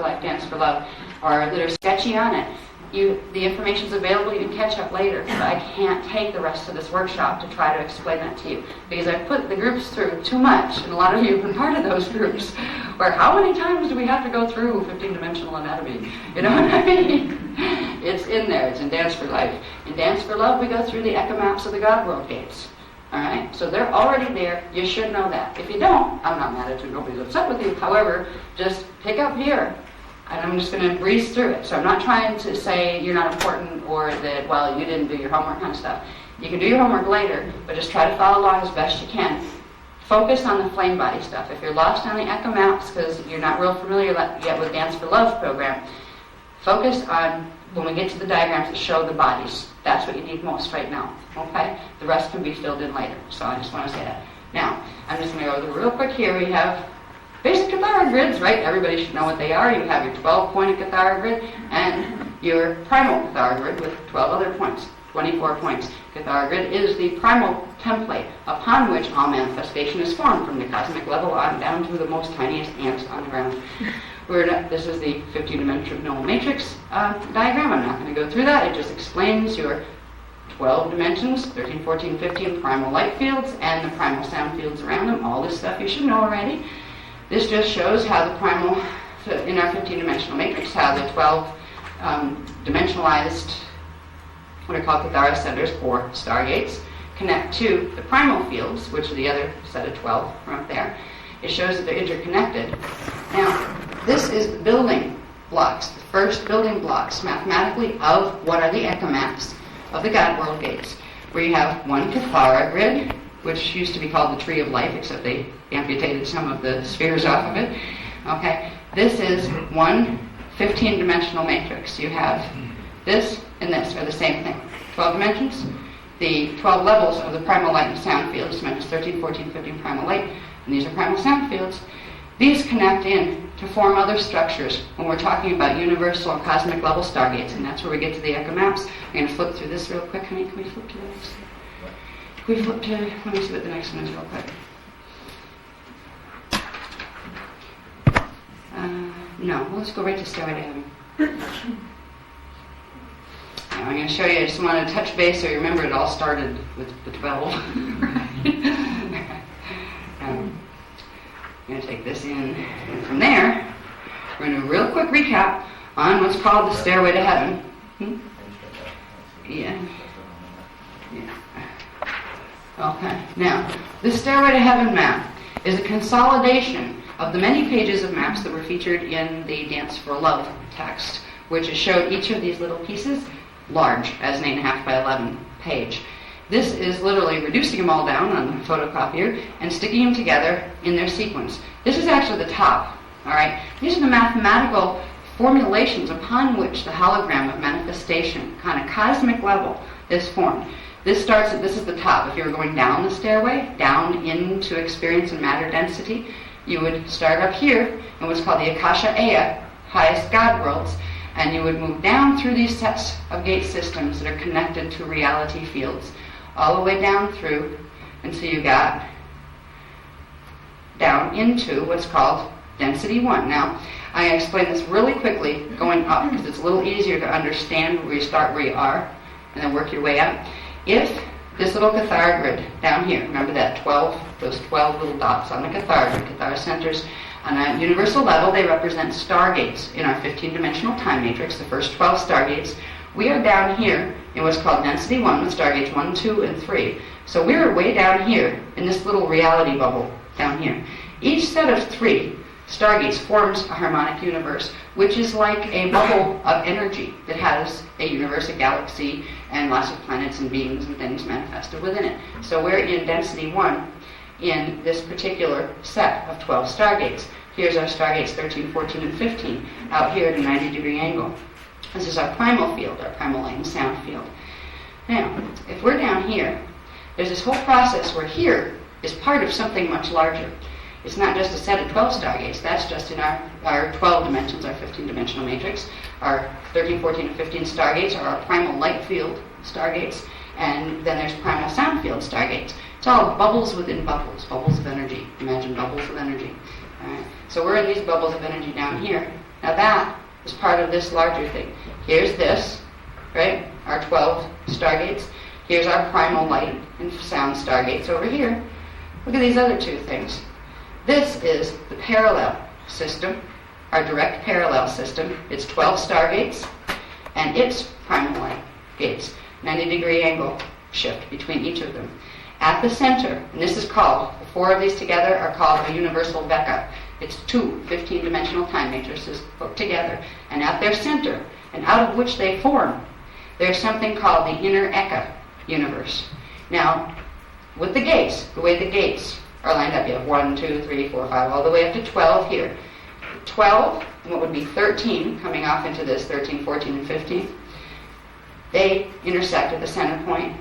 Afterlife, Dance for Love, or that are sketchy on it, the information's available, you can catch up later. But I can't take the rest of this workshop to try to explain that to you, because I've put the groups through too much, and a lot of you have been part of those groups, where how many times do we have to go through 15-dimensional anatomy? You know what I mean? It's in there. It's in Dance for Life. In Dance for Love, we go through the echo maps of the God World gates. All right? So they're already there. You should know that. If you don't, I'm not mad at you. Nobody's upset with you. However, just pick up here. And I'm just going to breeze through it. So I'm not trying to say you're not important or that, well, you didn't do your homework kind of stuff. You can do your homework later, but just try to follow along as best you can. Focus on the flame body stuff. If you're lost on the echo maps because you're not real familiar yet with Dance for Love program, focus on when we get to the diagrams that show the bodies. That's what you need most right now. Okay? The rest can be filled in later. So I just want to say that. Now, I'm just going to go through real quick here. We have basic Cathara grids, right? Everybody should know what they are. You have your 12-pointed Cathara grid and your primal Cathara grid with 12 other points, 24 points. Cathara grid is the primal template upon which all manifestation is formed, from the cosmic level on down to the most tiniest ants on the ground. This is the 15-dimensional matrix diagram. I'm not going to go through that. It just explains your 12 dimensions, 13, 14, 15 primal light fields and the primal sound fields around them. All this stuff you should know already. This just shows how the primal, in our 15-dimensional matrix, how the 12 dimensionalized, what are called Cathara centers, or stargates, connect to the primal fields, which are the other set of 12 from up there. It shows that they're interconnected. Now, this is the building blocks, the first building blocks, mathematically, of what are the echo maps of the God World gates, where you have one Cathara grid, which used to be called the Tree of Life, except they amputated some of the spheres off of it. Okay, this is one 15-dimensional matrix. You have this and this are the same thing. 12 dimensions, the 12 levels of the primal light and sound fields, dimensions 13, 14, 15 primal light, and these are primal sound fields. These connect in to form other structures when we're talking about universal and cosmic level stargates, and that's where we get to the echo maps. I'm going to flip through this real quick. Honey, can we flip to the next one? Can we flip to, let me see what the next one is real quick. No, well, let's go right to Stairway to Heaven. Now, I'm going to show you, I just want to touch base so you remember it all started with the 12. I'm going to take this in, and from there, we're going to do a real quick recap on what's called the Stairway to Heaven. Yeah. Okay, now, this Stairway to Heaven map is a consolidation of the many pages of maps that were featured in the Dance for Love text, which showed each of these little pieces large as an 8.5 by 11 page. This is literally reducing them all down on the photocopier and sticking them together in their sequence. This is actually the top, all right? These are the mathematical formulations upon which the hologram of manifestation, kind of cosmic level, is formed. This is the top. If you were going down the stairway, down into experience and matter density, you would start up here in what's called the Akasha Aya, highest God worlds, and you would move down through these sets of gate systems that are connected to reality fields, all the way down through until you got down into what's called Density 1. Now, I explain this really quickly going up because it's a little easier to understand where you start where you are and then work your way up. If this little Cathara grid down here, remember that those 12 little dots on the Cathara grid, Cathara centers, on a universal level, they represent stargates in our 15-dimensional time matrix, the first 12 stargates. We are down here in what's called Density 1 with stargates 1, 2, and 3. So we're way down here in this little reality bubble down here. Each set of 3 stargates forms a harmonic universe, which is like a bubble of energy that has a universe, a galaxy, and lots of planets and beings and things manifested within it. So we're in Density 1 in this particular set of 12 stargates. Here's our stargates 13, 14, and 15 out here at a 90-degree angle. This is our primal field, our primal light and sound field. Now, if we're down here, there's this whole process where here is part of something much larger. It's not just a set of 12 stargates. That's just in our 12 dimensions, our 15-dimensional matrix. Our 13, 14, and 15 stargates are our primal light field stargates. And then there's primal sound field stargates. It's all bubbles within bubbles, bubbles of energy. Imagine bubbles of energy. All right. So we're in these bubbles of energy down here. Now that is part of this larger thing. Here's this, right? Our 12 stargates. Here's our primal light and sound stargates over here. Look at these other two things. This is the parallel system, our direct parallel system. It's 12 stargates, and it's primal light gates. 90-degree angle shift between each of them. At the center, and this is called, the four of these together are called a universal Vecca. It's two 15-dimensional time matrices put together, and at their center, and out of which they form, there's something called the inner Eka universe. Now, with the gates, the way the gates are lined up, you have 1, 2, 3, 4, 5, all the way up to 12 here. 12, and what would be 13, coming off into this, 13, 14, and 15, they intersect at the center point.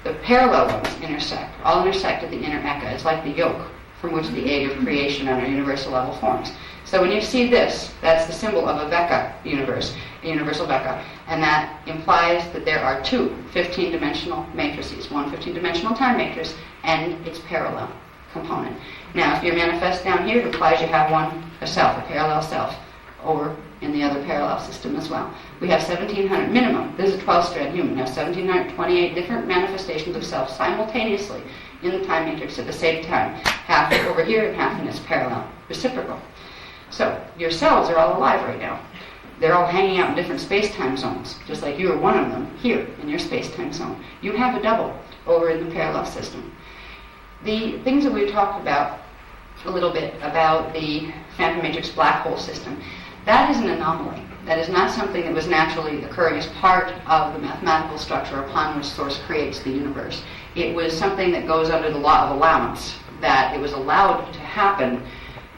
The parallel ones all intersect at the inner Eka. It's like the yoke from which the egg of creation on a universal level forms. So when you see this, that's the symbol of a Vecca universe, a universal Vecca, and that implies that there are two 15-dimensional matrices, one 15-dimensional time matrix and its parallel component. Now, if you're manifest down here, it implies you have a self, a parallel self, over in the other parallel system as well. We have 1,700 minimum. This is a 12-strand human. We have 1,728 different manifestations of self simultaneously in the time matrix at the same time. Half over here and half in its parallel, reciprocal. So your cells are all alive right now. They're all hanging out in different space-time zones, just like you are one of them here in your space-time zone. You have a double over in the parallel system. The things that we've talked about a little bit about the phantom matrix black hole system, that is an anomaly. That is not something that was naturally occurring as part of the mathematical structure upon which Source creates the universe. It was something that goes under the law of allowance, that it was allowed to happen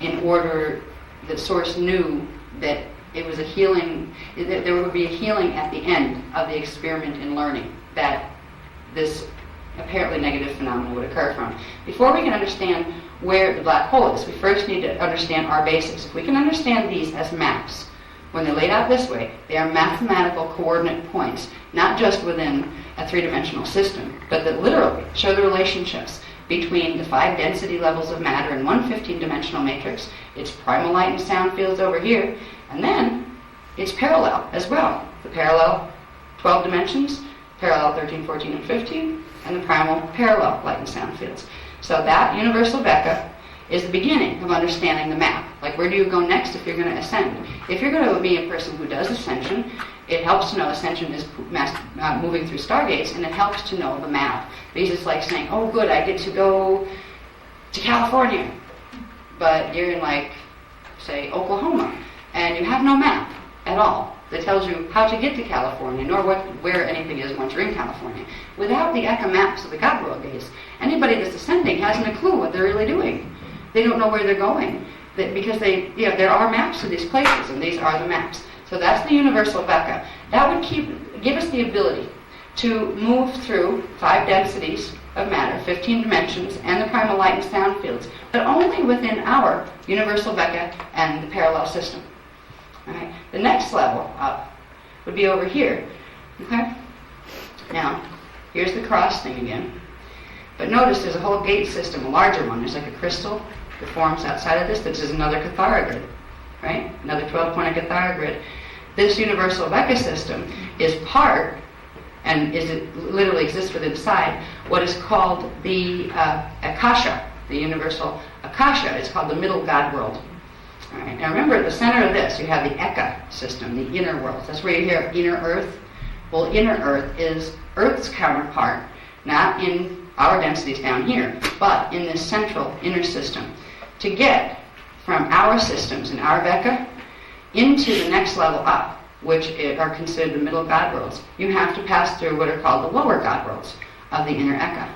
in order that Source knew that it was a healing, that there would be a healing at the end of the experiment in learning that this apparently negative phenomenon would occur from. Before we can understand where the black hole is, we first need to understand our basics. If we can understand these as maps, when they're laid out this way, they are mathematical coordinate points, not just within a three-dimensional system, but that literally show the relationships between the 5 density levels of matter in one 15-dimensional matrix, its primal light and sound fields over here, and then its parallel as well. The parallel 12 dimensions, parallel 13, 14, and 15, and the primal parallel light and sound fields. So that universal Vecca is the beginning of understanding the map. Like, where do you go next if you're going to ascend? If you're going to be a person who does ascension, it helps to know ascension is moving through stargates, and it helps to know the map. Because it's like saying, oh good, I get to go to California. But you're in, like, say, Oklahoma, and you have no map at all that tells you how to get to California, nor where anything is once you're in California. Without the Eka maps of the God World gates, anybody that's ascending hasn't a clue what they're really doing. They don't know where they're going, because there are maps to these places, and these are the maps. So that's the universal Vecca. That would give us the ability to move through 5 densities of matter, 15 dimensions, and the primal light and sound fields, but only within our universal Vecca and the parallel system. All right. The next level up would be over here. Okay? Now, here's the cross thing again. But notice there's a whole gate system, a larger one. There's like a crystal that forms outside of this. This is another Cathara grid, right? Another 12-pointed Cathara grid. This universal Vecca system is part, and literally exists within inside, what is called the Akasha, the universal Akasha. It's called the middle God world. All right. Now remember, at the center of this, you have the Eka system, the inner world. That's where you hear inner Earth. Well, inner Earth is Earth's counterpart, not in our densities down here, but in this central inner system. To get from our systems and our Vecca into the next level up, which are considered the middle God worlds, you have to pass through what are called the lower God worlds of the inner Eka.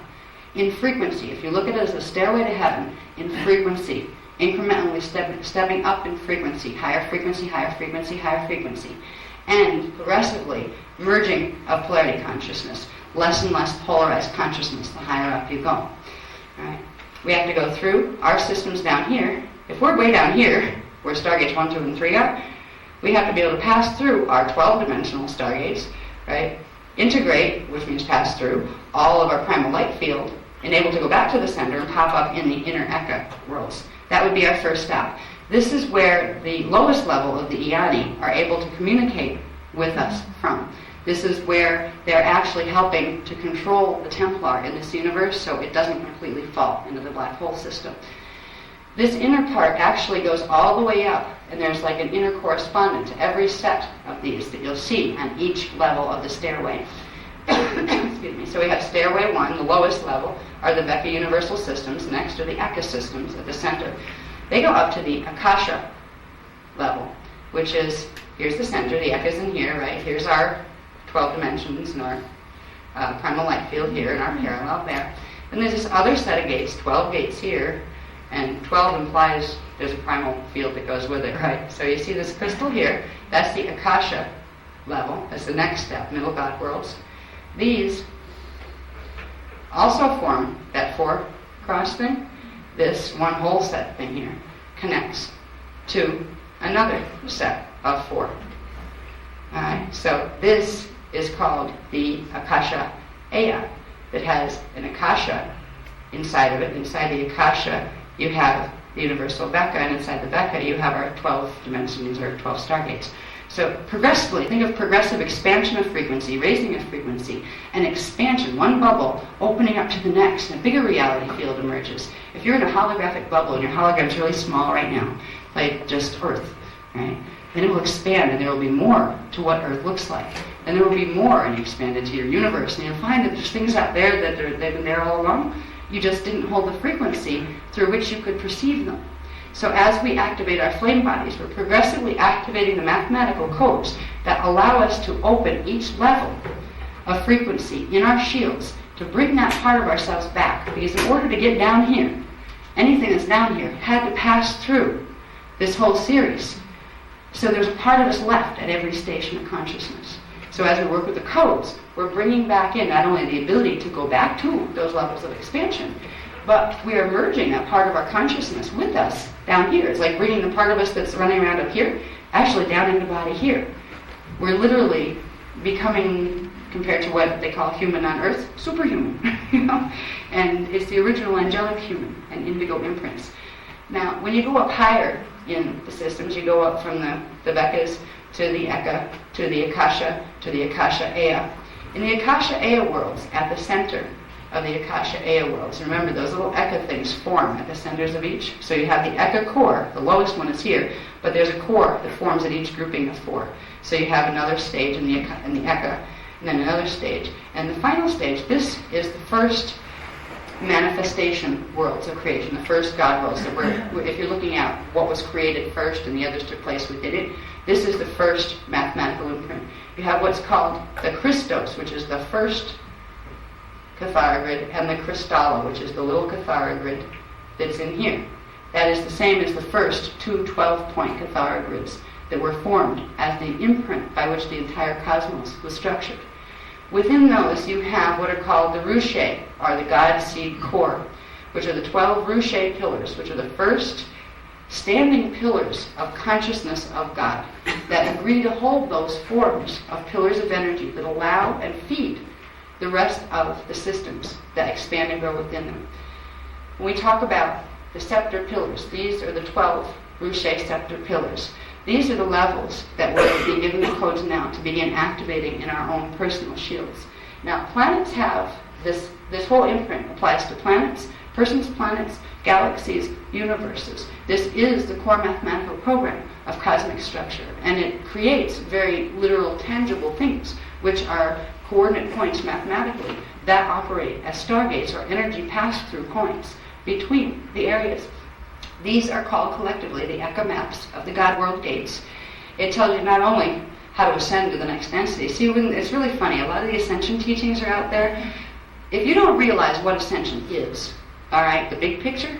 In frequency, if you look at it as a stairway to heaven, in frequency, incrementally stepping up in frequency, higher frequency, higher frequency, higher frequency, and progressively merging of polarity consciousness, less and less polarized consciousness the higher up you go. All right. We have to go through our systems down here. If we're way down here, where stargates 1, 2, and 3 are, we have to be able to pass through our 12-dimensional stargates, right? Integrate, which means pass through, all of our primal light field, and able to go back to the center and pop up in the inner Eka worlds. That would be our first stop. This is where the lowest level of the Iani are able to communicate with us from. This is where they're actually helping to control the Templar in this universe so it doesn't completely fall into the black hole system. This inner part actually goes all the way up, and there's like an inner correspondent to every set of these that you'll see on each level of the stairway. Excuse me. So we have stairway 1, the lowest level, are the Vecca universal systems. Next are the Eka systems at the center. They go up to the Akasha level, which is, here's the center, the Eka's in here, right? Here's our 12 dimensions and our primal light field here and our parallel there. And there's this other set of gates, 12 gates here, and 12 implies there's a primal field that goes with it, right? So you see this crystal here, that's the Akasha level, that's the next step, middle God worlds. These also form that 4 cross thing. This one whole set thing here connects to another set of 4. Alright, so this is called the Akasha Aya, that has an Akasha inside of it. Inside the Akasha you have the universal Vecca, and inside the Vecca you have our 12 dimensions or 12 stargates. So progressively, think of progressive expansion of frequency, raising of frequency, and expansion, one bubble opening up to the next, and a bigger reality field emerges. If you're in a holographic bubble and your hologram's really small right now, like just Earth, right? Then it will expand and there will be more to what Earth looks like. And there will be more, and you expand into your universe, and you'll find that there's things out there that they've been there all along. You just didn't hold the frequency through which you could perceive them. So as we activate our flame bodies, we're progressively activating the mathematical codes that allow us to open each level of frequency in our shields to bring that part of ourselves back. Because in order to get down here, anything that's down here had to pass through this whole series. So there's a part of us left at every station of consciousness. So as we work with the codes, we're bringing back in not only the ability to go back to those levels of expansion, but we are merging that part of our consciousness with us down here. It's like bringing the part of us that's running around up here actually down in the body here. We're literally becoming, compared to what they call human on Earth, superhuman, you know? And it's the original angelic human and indigo imprints. Now, when you go up higher in the systems, you go up from the Veccas to the Eka, to the Akasha, to the Akasha Aya. In the Akasha Aya worlds, at the center of the Akasha Aya worlds, remember those little Eka things form at the centers of each. So you have the Eka core, the lowest one is here, but there's a core that forms at each grouping of 4. So you have another stage in the Eka, and then another stage. And the final stage, this is the first manifestation worlds of creation, the first God worlds that were, if you're looking at what was created first and the others took place within it, this is the first mathematical imprint. You have what's called the Christos, which is the first Cathara grid, and the Crystalla, which is the little Cathara grid that's in here. That is the same as the first 2 12-point Cathara grids that were formed as the imprint by which the entire cosmos was structured. Within those, you have what are called the Rushe, or the God Seed Core, which are the 12 Rushe pillars, which are the first standing pillars of consciousness of God that agree to hold those forms of pillars of energy that allow and feed the rest of the systems that expand and grow within them. When we talk about the scepter pillars, these are the 12 Rushe scepter pillars. These are the levels that we're being given the codes now to begin activating in our own personal shields. Now, planets have this whole imprint applies to planets, persons, planets, galaxies, universes. This is the core mathematical program of cosmic structure, and it creates very literal, tangible things, which are coordinate points mathematically that operate as stargates or energy pass-through points between the areas. These are called collectively the Eka maps of the God World Gates. It tells you not only how to ascend to the next density. See, it's really funny. A lot of the ascension teachings are out there. If you don't realize what ascension is, all right, the big picture,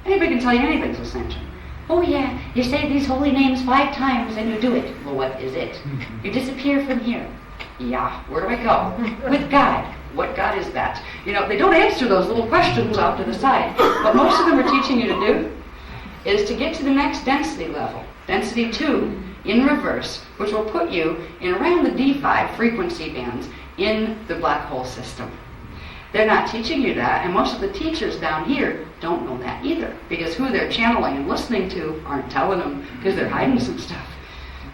anybody can tell you anything's ascension. Oh yeah, you say these holy names 5 times and you do it. Well, what is it? You disappear from here. Yeah, where do I go? With God. What God is that? You know, they don't answer those little questions off to the side. What most of them are teaching you to do is to get to the next density level, density 2, in reverse, which will put you in around the D5 frequency bands in the black hole system. They're not teaching you that, and most of the teachers down here don't know that either, because who they're channeling and listening to aren't telling them, because they're hiding some stuff.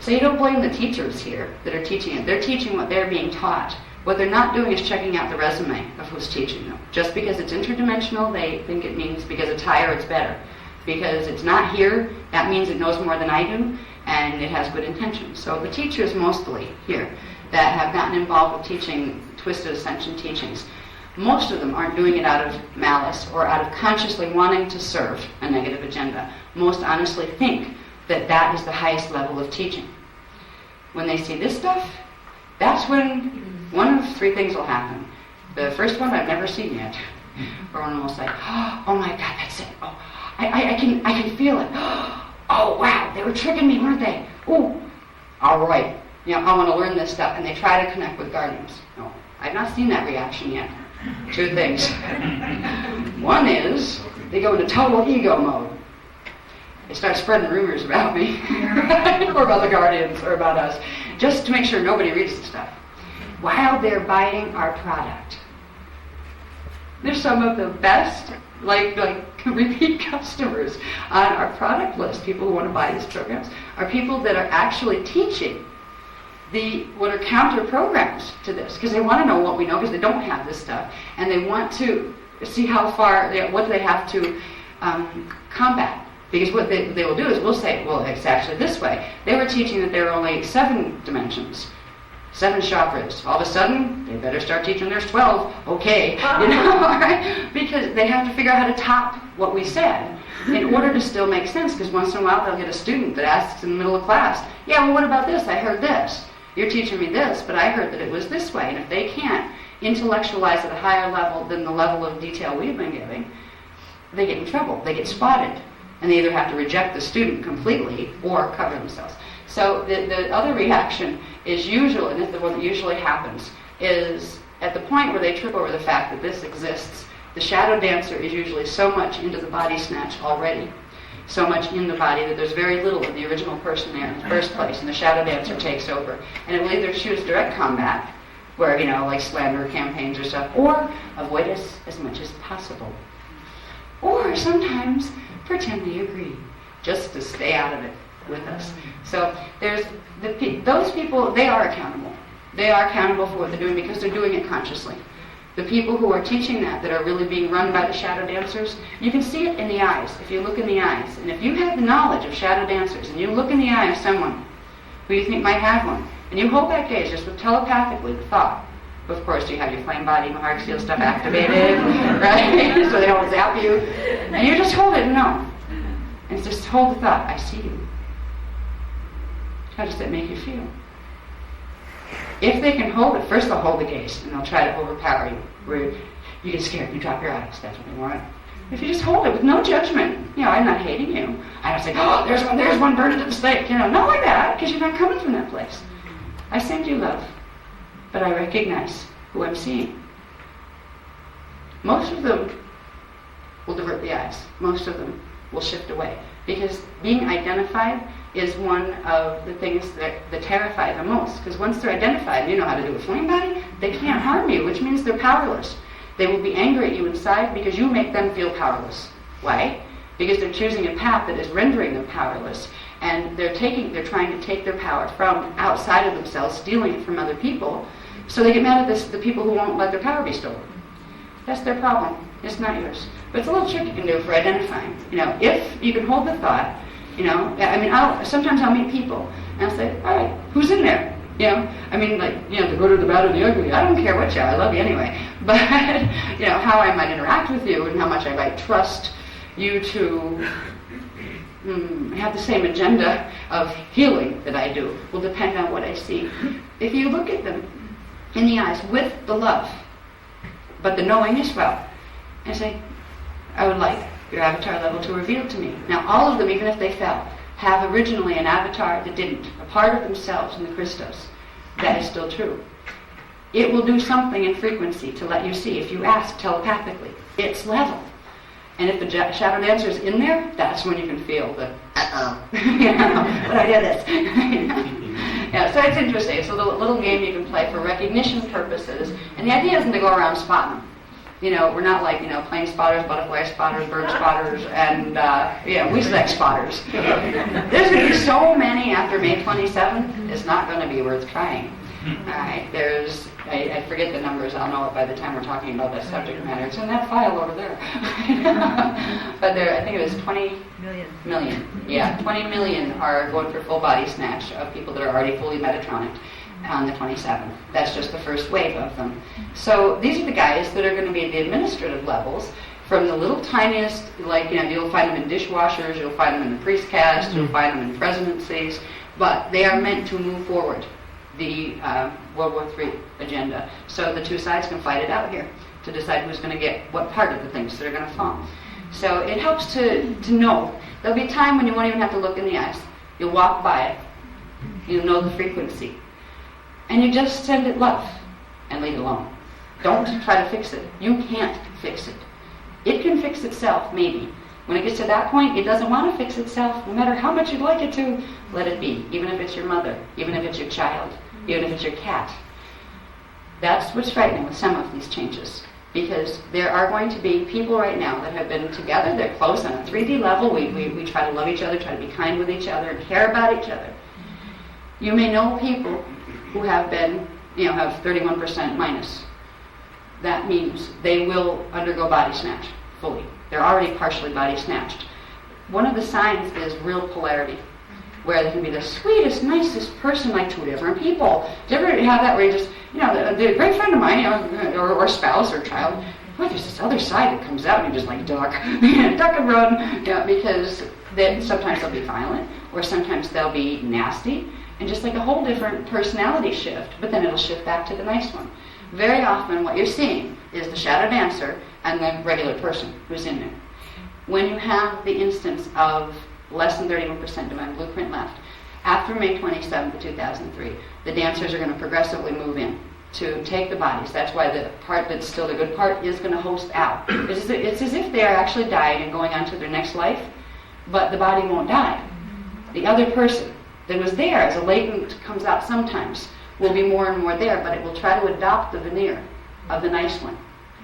So you don't blame the teachers here that are teaching it. They're teaching what they're being taught. What they're not doing is checking out the resume of who's teaching them. Just because it's interdimensional, they think it means because it's higher, it's better. Because it's not here, that means it knows more than I do, and it has good intentions. So the teachers mostly here that have gotten involved with teaching twisted ascension teachings, most of them aren't doing it out of malice or out of consciously wanting to serve a negative agenda. Most honestly think that that is the highest level of teaching. When they see this stuff, that's when one of three things will happen. The first one I've never seen yet. Or one will say, oh my God, that's it. Oh, I can feel it. Oh wow, they were tricking me, weren't they? Oh, all right. I want to learn this stuff. And they try to connect with guardians. No, I've not seen that reaction yet. Two things. One is they go into total ego mode. They start spreading rumors about me, or about the guardians, or about us, just to make sure nobody reads the stuff, while they're buying our product. There's some of the best, like repeat customers on our product list. People who want to buy these programs are people that are actually teaching what are counter programs to this, because they want to know what we know, because they don't have this stuff, and they want to see how far, what they have to combat. Because what they will do is we'll say, well, it's actually this way. They were teaching that there are only 7 dimensions, 7 chakras. All of a sudden, they better start teaching there's 12. Okay, right? Because they have to figure out how to top what we said in order to still make sense. Because once in a while, they'll get a student that asks in the middle of class, yeah, well, what about this? I heard this. You're teaching me this, but I heard that it was this way. And if they can't intellectualize at a higher level than the level of detail we've been giving, they get in trouble. They get spotted. And they either have to reject the student completely or cover themselves. So the other reaction is usually, and the one that usually happens, is at the point where they trip over the fact that this exists, the shadow dancer is usually so much into the body snatch already, so much in the body that there's very little of the original person there in the first place, and the shadow dancer takes over. And it will either choose direct combat, where, like slander campaigns or stuff, or avoid us as much as possible. Or sometimes pretend they agree, just to stay out of it with us. So there's those people, they are accountable. They are accountable for what they're doing because they're doing it consciously. The people who are teaching that are really being run by the shadow dancers, you can see it in the eyes, if you look in the eyes. And if you have the knowledge of shadow dancers, and you look in the eye of someone who you think might have one, and you hold that gaze just with telepathically the thought, of course you have your flame body, heart seal stuff activated, right? So they don't zap you. And you just hold it and know. And just hold the thought, I see you. How does that make you feel? If they can hold it, first they'll hold the gaze and they'll try to overpower you, where you get scared, you drop your eyes, that's what they want. If you just hold it with no judgment, I'm not hating you. I don't say, oh, there's one burned at the stake, not like that, because you're not coming from that place. I send you love, but I recognize who I'm seeing. Most of them will divert the eyes. Most of them will shift away, because being identified is one of the things that terrify them most. Because once they're identified, you know how to do a flame body, they can't harm you, which means they're powerless. They will be angry at you inside because you make them feel powerless. Why? Because they're choosing a path that is rendering them powerless, and they're trying to take their power from outside of themselves, stealing it from other people. So they get mad at the people who won't let their power be stolen. That's their problem. It's not yours. But it's a little trick you can do for identifying. If you can hold the thought, sometimes I'll meet people and I'll say, all right, who's in there? The good or the bad or the ugly. I don't care what you are. I love you anyway. But, how I might interact with you and how much I might trust you to have the same agenda of healing that I do will depend on what I see. If you look at them in the eyes with the love, but the knowing as well, and say, I would like your avatar level to reveal to me. Now, all of them, even if they fell, have originally an avatar that didn't, a part of themselves in the Christos. That is still true. It will do something in frequency to let you see, if you ask telepathically, its level. And if the shadow dancer is in there, that's when you can feel the, but I did this. So it's interesting. It's a little game you can play for recognition purposes. And the idea isn't to go around spotting them. We're not like, plane spotters, butterfly spotters, bird spotters, and, weasel spotters. There's going to be so many after May 27th, it's not going to be worth trying. All right, I forget the numbers, I'll know it by the time we're talking about that subject matter. It's in that file over there. But I think it was 20 million. Yeah, 20 million are going for full body snatch of people that are already fully Metatronic on the 27th. That's just the first wave of them. So these are the guys that are going to be at the administrative levels, from the little tiniest, you'll find them in dishwashers, you'll find them in the priest caste, you'll find them in presidencies, but they are meant to move forward the World War III agenda. So the two sides can fight it out here to decide who's going to get what part of the things that are going to fall. So it helps to know. There'll be a time when you won't even have to look in the eyes. You'll walk by it. You'll know the frequency. And you just send it love and leave it alone. Don't try to fix it. You can't fix it. It can fix itself, maybe. When it gets to that point, it doesn't want to fix itself, no matter how much you'd like it to. Let it be, even if it's your mother, even if it's your child, even if it's your cat. That's what's frightening with some of these changes. Because there are going to be people right now that have been together, they're close on a 3D level, we try to love each other, try to be kind with each other, and care about each other. You may know people who have been, have 31% minus. That means they will undergo body snatch fully. They're already partially body snatched. One of the signs is real polarity, where they can be the sweetest, nicest person, like two different people. Do you ever have that where you just, the great friend of mine, or spouse or child, boy, there's this other side that comes out and you just like duck, duck and run, because sometimes they'll be violent, or sometimes they'll be nasty, and just like a whole different personality shift, but then it'll shift back to the nice one. Very often what you're seeing is the shadow dancer and the regular person who's in there. When you have the instance of less than 31% divine blueprint left, after May 27th, 2003, the dancers are going to progressively move in to take the bodies. That's why the part that's still the good part is going to host out. It's as if they are actually dying and going on to their next life, but the body won't die. The other person that was there as a latent comes out sometimes will be more and more there, but it will try to adopt the veneer of the nice one.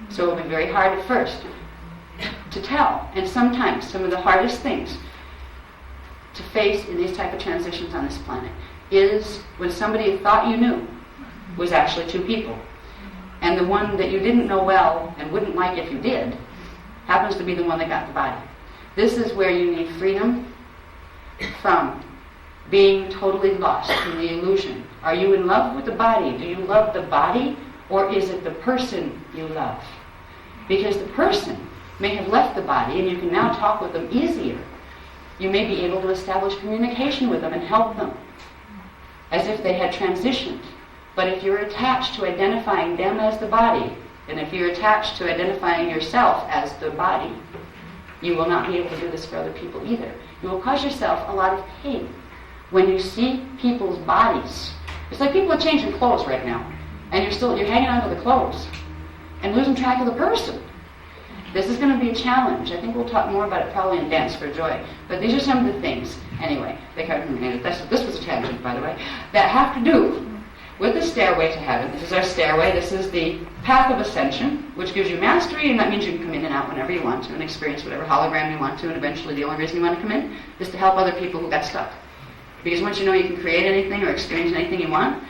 So it will be very hard at first to tell. And sometimes some of the hardest things to face in these type of transitions on this planet is when somebody you thought you knew was actually two people. And the one that you didn't know well and wouldn't like if you did happens to be the one that got the body. This is where you need freedom from being totally lost in the illusion. Are you in love with the body? Do you love the body, or is it the person you love? Because the person may have left the body and you can now talk with them easier. You may be able to establish communication with them and help them as if they had transitioned. But if you're attached to identifying them as the body, and if you're attached to identifying yourself as the body, you will not be able to do this for other people either. You will cause yourself a lot of pain when you see people's bodies. It's like people are changing clothes right now, and you're hanging on to the clothes and losing track of the person. This is going to be a challenge. I think we'll talk more about it probably in Dance for Joy. But these are some of the things, anyway, this was a tangent, by the way, that have to do with the stairway to heaven. This is our stairway. This is the path of ascension, which gives you mastery, and that means you can come in and out whenever you want to and experience whatever hologram you want to, and eventually the only reason you want to come in is to help other people who got stuck. Because once you know you can create anything or experience anything you want,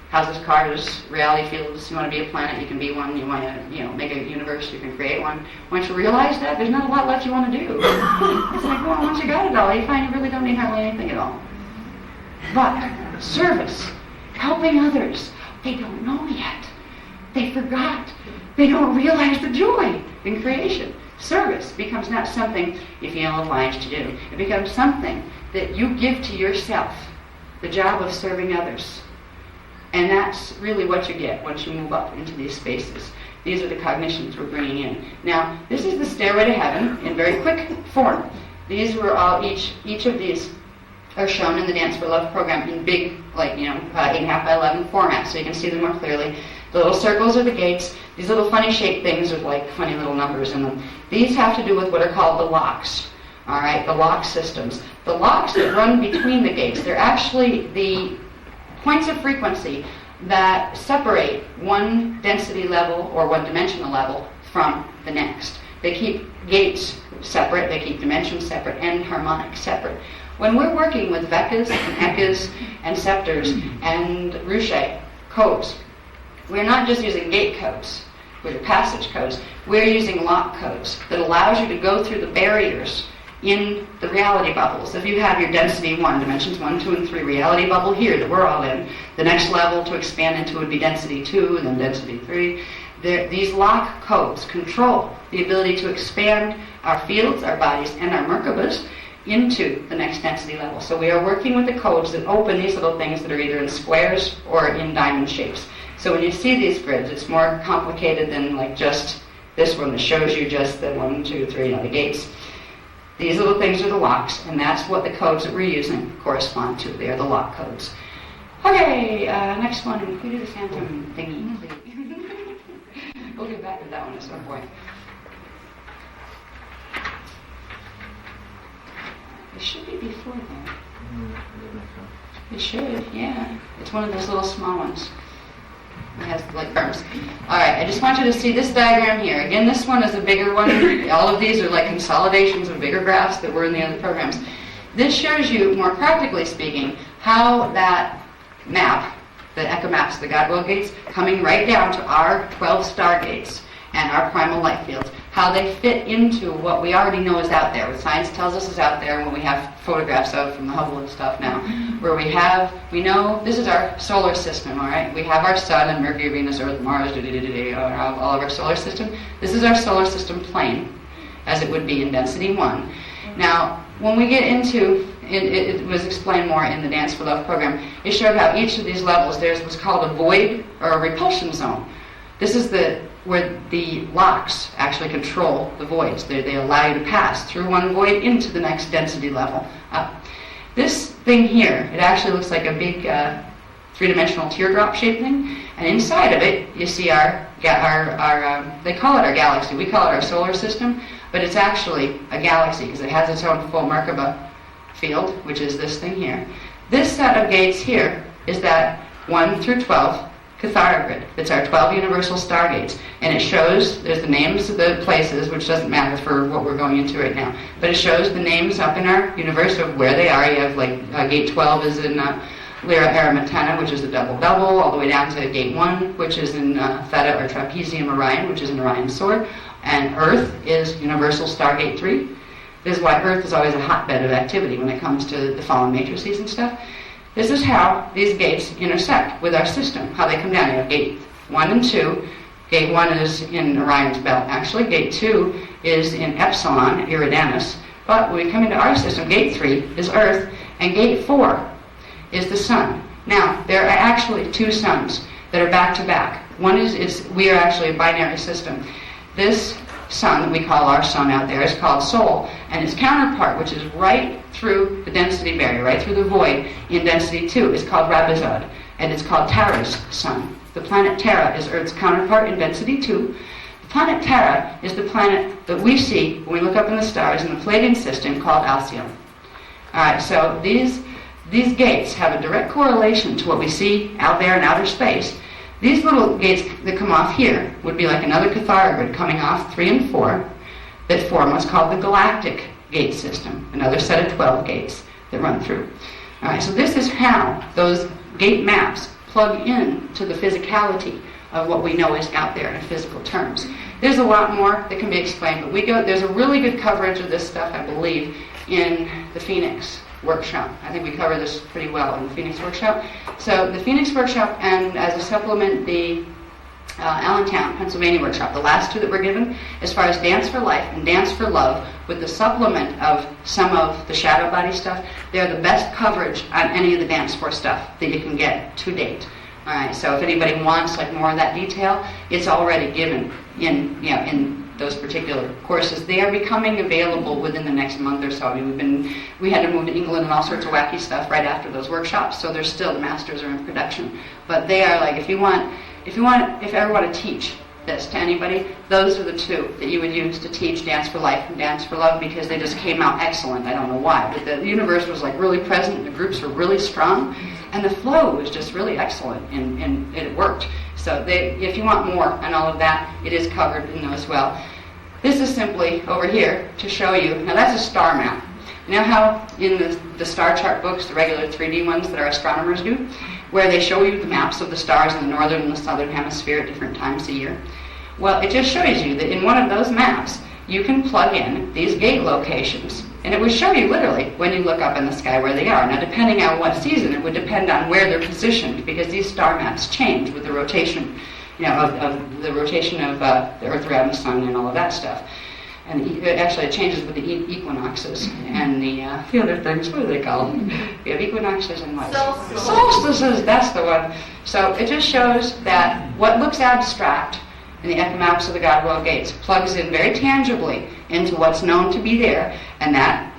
houses, cars, reality fields, you want to be a planet, you can be one, you want to, make a universe, you can create one. Once you realize that, there's not a lot left you want to do. It's like, well, once you got it all, you find you really don't need hardly anything at all. But service, helping others, they don't know yet. They forgot. They don't realize the joy in creation. Service becomes not something you feel obliged to do. It becomes something that you give to yourself, the job of serving others. And that's really what you get once you move up into these spaces. These are the cognitions we're bringing in. Now, this is the stairway to heaven in very quick form. These were all, each of these are shown in the Dance for Love program in big, 8.5 by 11 format, so you can see them more clearly. The little circles are the gates. These little funny shaped things with funny little numbers in them. These have to do with what are called the locks. All right, the lock systems. The locks that run between the gates, they're actually the points of frequency that separate one density level or one dimensional level from the next. They keep gaits separate, they keep dimensions separate, and harmonics separate. When we're working with Vekas and Ekas and Scepters and Ruche codes, we're not just using gate codes, which are passage codes. We're using lock codes that allows you to go through the barriers in the reality bubbles. If you have your density 1, dimensions 1, 2, and 3 reality bubble here that we're all in, the next level to expand into would be density 2, and then density 3. These lock codes control the ability to expand our fields, our bodies, and our Merkabas into the next density level. So we are working with the codes that open these little things that are either in squares or in diamond shapes. So when you see these grids, it's more complicated than like just this one that shows you just the 1, 2, 3, the gates. These little things are the locks, and that's what the codes that we're using correspond to. They are the lock codes. Okay, next one. Can we do the Phantom thingy, please? We'll get back to that one at some point. It should be before that. It should, yeah. It's one of those little small ones. It has like arms. Alright, I just want you to see this diagram here. Again, this one is a bigger one. All of these are like consolidations of bigger graphs that were in the other programs. This shows you, more practically speaking, how that map, the Eka maps, the God-Will gates, coming right down to our 12 star gates and our primal life fields, how they fit into what we already know is out there, what science tells us is out there, and what we have photographs of from the Hubble and stuff now, where we know this is our solar system, all right? We have our sun and Mercury, Venus, Earth, Mars, all of our solar system. This is our solar system plane, as it would be in density 1. Now, when we get into, it was explained more in the Dance for Love program, it showed how each of these levels, there's what's called a void or a repulsion zone. This is where the locks actually control the voids. They allow you to pass through one void into the next density level up. This thing here, it actually looks like a big three-dimensional teardrop shaped thing, and inside of it you see our they call it our galaxy, we call it our solar system, but it's actually a galaxy because it has its own full Merkaba field, which is this thing here. This set of gates here is that 1 through 12 Cathara grid. It's our 12 universal stargates, and it shows, there's the names of the places, which doesn't matter for what we're going into right now, but it shows the names up in our universe of where they are. You have like gate 12 is in Lyra Aramitana, which is the double-double, all the way down to gate 1, which is in Theta or Trapezium Orion, which is in Orion's sword, and Earth is universal stargate 3. This is why Earth is always a hotbed of activity when it comes to the fallen matrices and stuff. This is how these gates intersect with our system, how they come down. You have gate 1 and 2. Gate 1 is in Orion's belt, actually. Gate 2 is in Epsilon, Eridanus. But when we come into our system, gate 3 is Earth, and gate 4 is the Sun. Now, there are actually 2 suns that are back-to-back. One is we are actually a binary system. This sun that we call our sun out there is called Sol, and its counterpart, which is right through the density barrier, right through the void in density 2, is called Rabizad, and it's called Terra's sun. The planet Terra is Earth's counterpart in density 2. The planet Terra is the planet that we see when we look up in the stars in the Palladian system called Alcyon. Alright, so these gates have a direct correlation to what we see out there in outer space. These little gates that come off here would be like another Cathara grid coming off 3 and 4 that form what's called the galactic gate system, another set of 12 gates that run through. All right, so this is how those gate maps plug in to the physicality of what we know is out there in physical terms. There's a lot more that can be explained, but there's a really good coverage of this stuff, I believe, in the Phoenix workshop. I think we cover this pretty well in the Phoenix workshop. So the Phoenix workshop, and as a supplement, the Allentown, Pennsylvania workshop, the last 2 that were given, as far as Dance for Life and Dance for Love, with the supplement of some of the shadow body stuff, they're the best coverage on any of the Dance for stuff that you can get to date. All right, so if anybody wants like more of that detail, it's already given in those particular courses. They are becoming available within the next month or so. I mean, we had to move to England and all sorts of wacky stuff right after those workshops, so there's still, the masters are in production. But they are like, if you ever want to teach this to anybody, those are the 2 that you would use to teach Dance for Life and Dance for Love, because they just came out excellent. I don't know why, but the universe was like really present and the groups were really strong, And the flow was just really excellent, and it worked. So if you want more on all of that, it is covered in those as well. This is simply over here to show you, now that's a star map. You know how in the star chart books, the regular 3D ones that our astronomers do, where they show you the maps of the stars in the northern and the southern hemisphere at different times a year? Well, it just shows you that in one of those maps, you can plug in these gate locations. And it would show you literally when you look up in the sky where they are. Now, depending on what season, it would depend on where they're positioned, because these star maps change with the rotation, of the rotation of the Earth around the Sun and all of that stuff. And it changes with the equinoxes and the other things. What do they call them? We have equinoxes and what? Solstices. That's the one. So it just shows that what looks abstract in the ecomaps of the God World Gates plugs in very tangibly into what's known to be there, and that,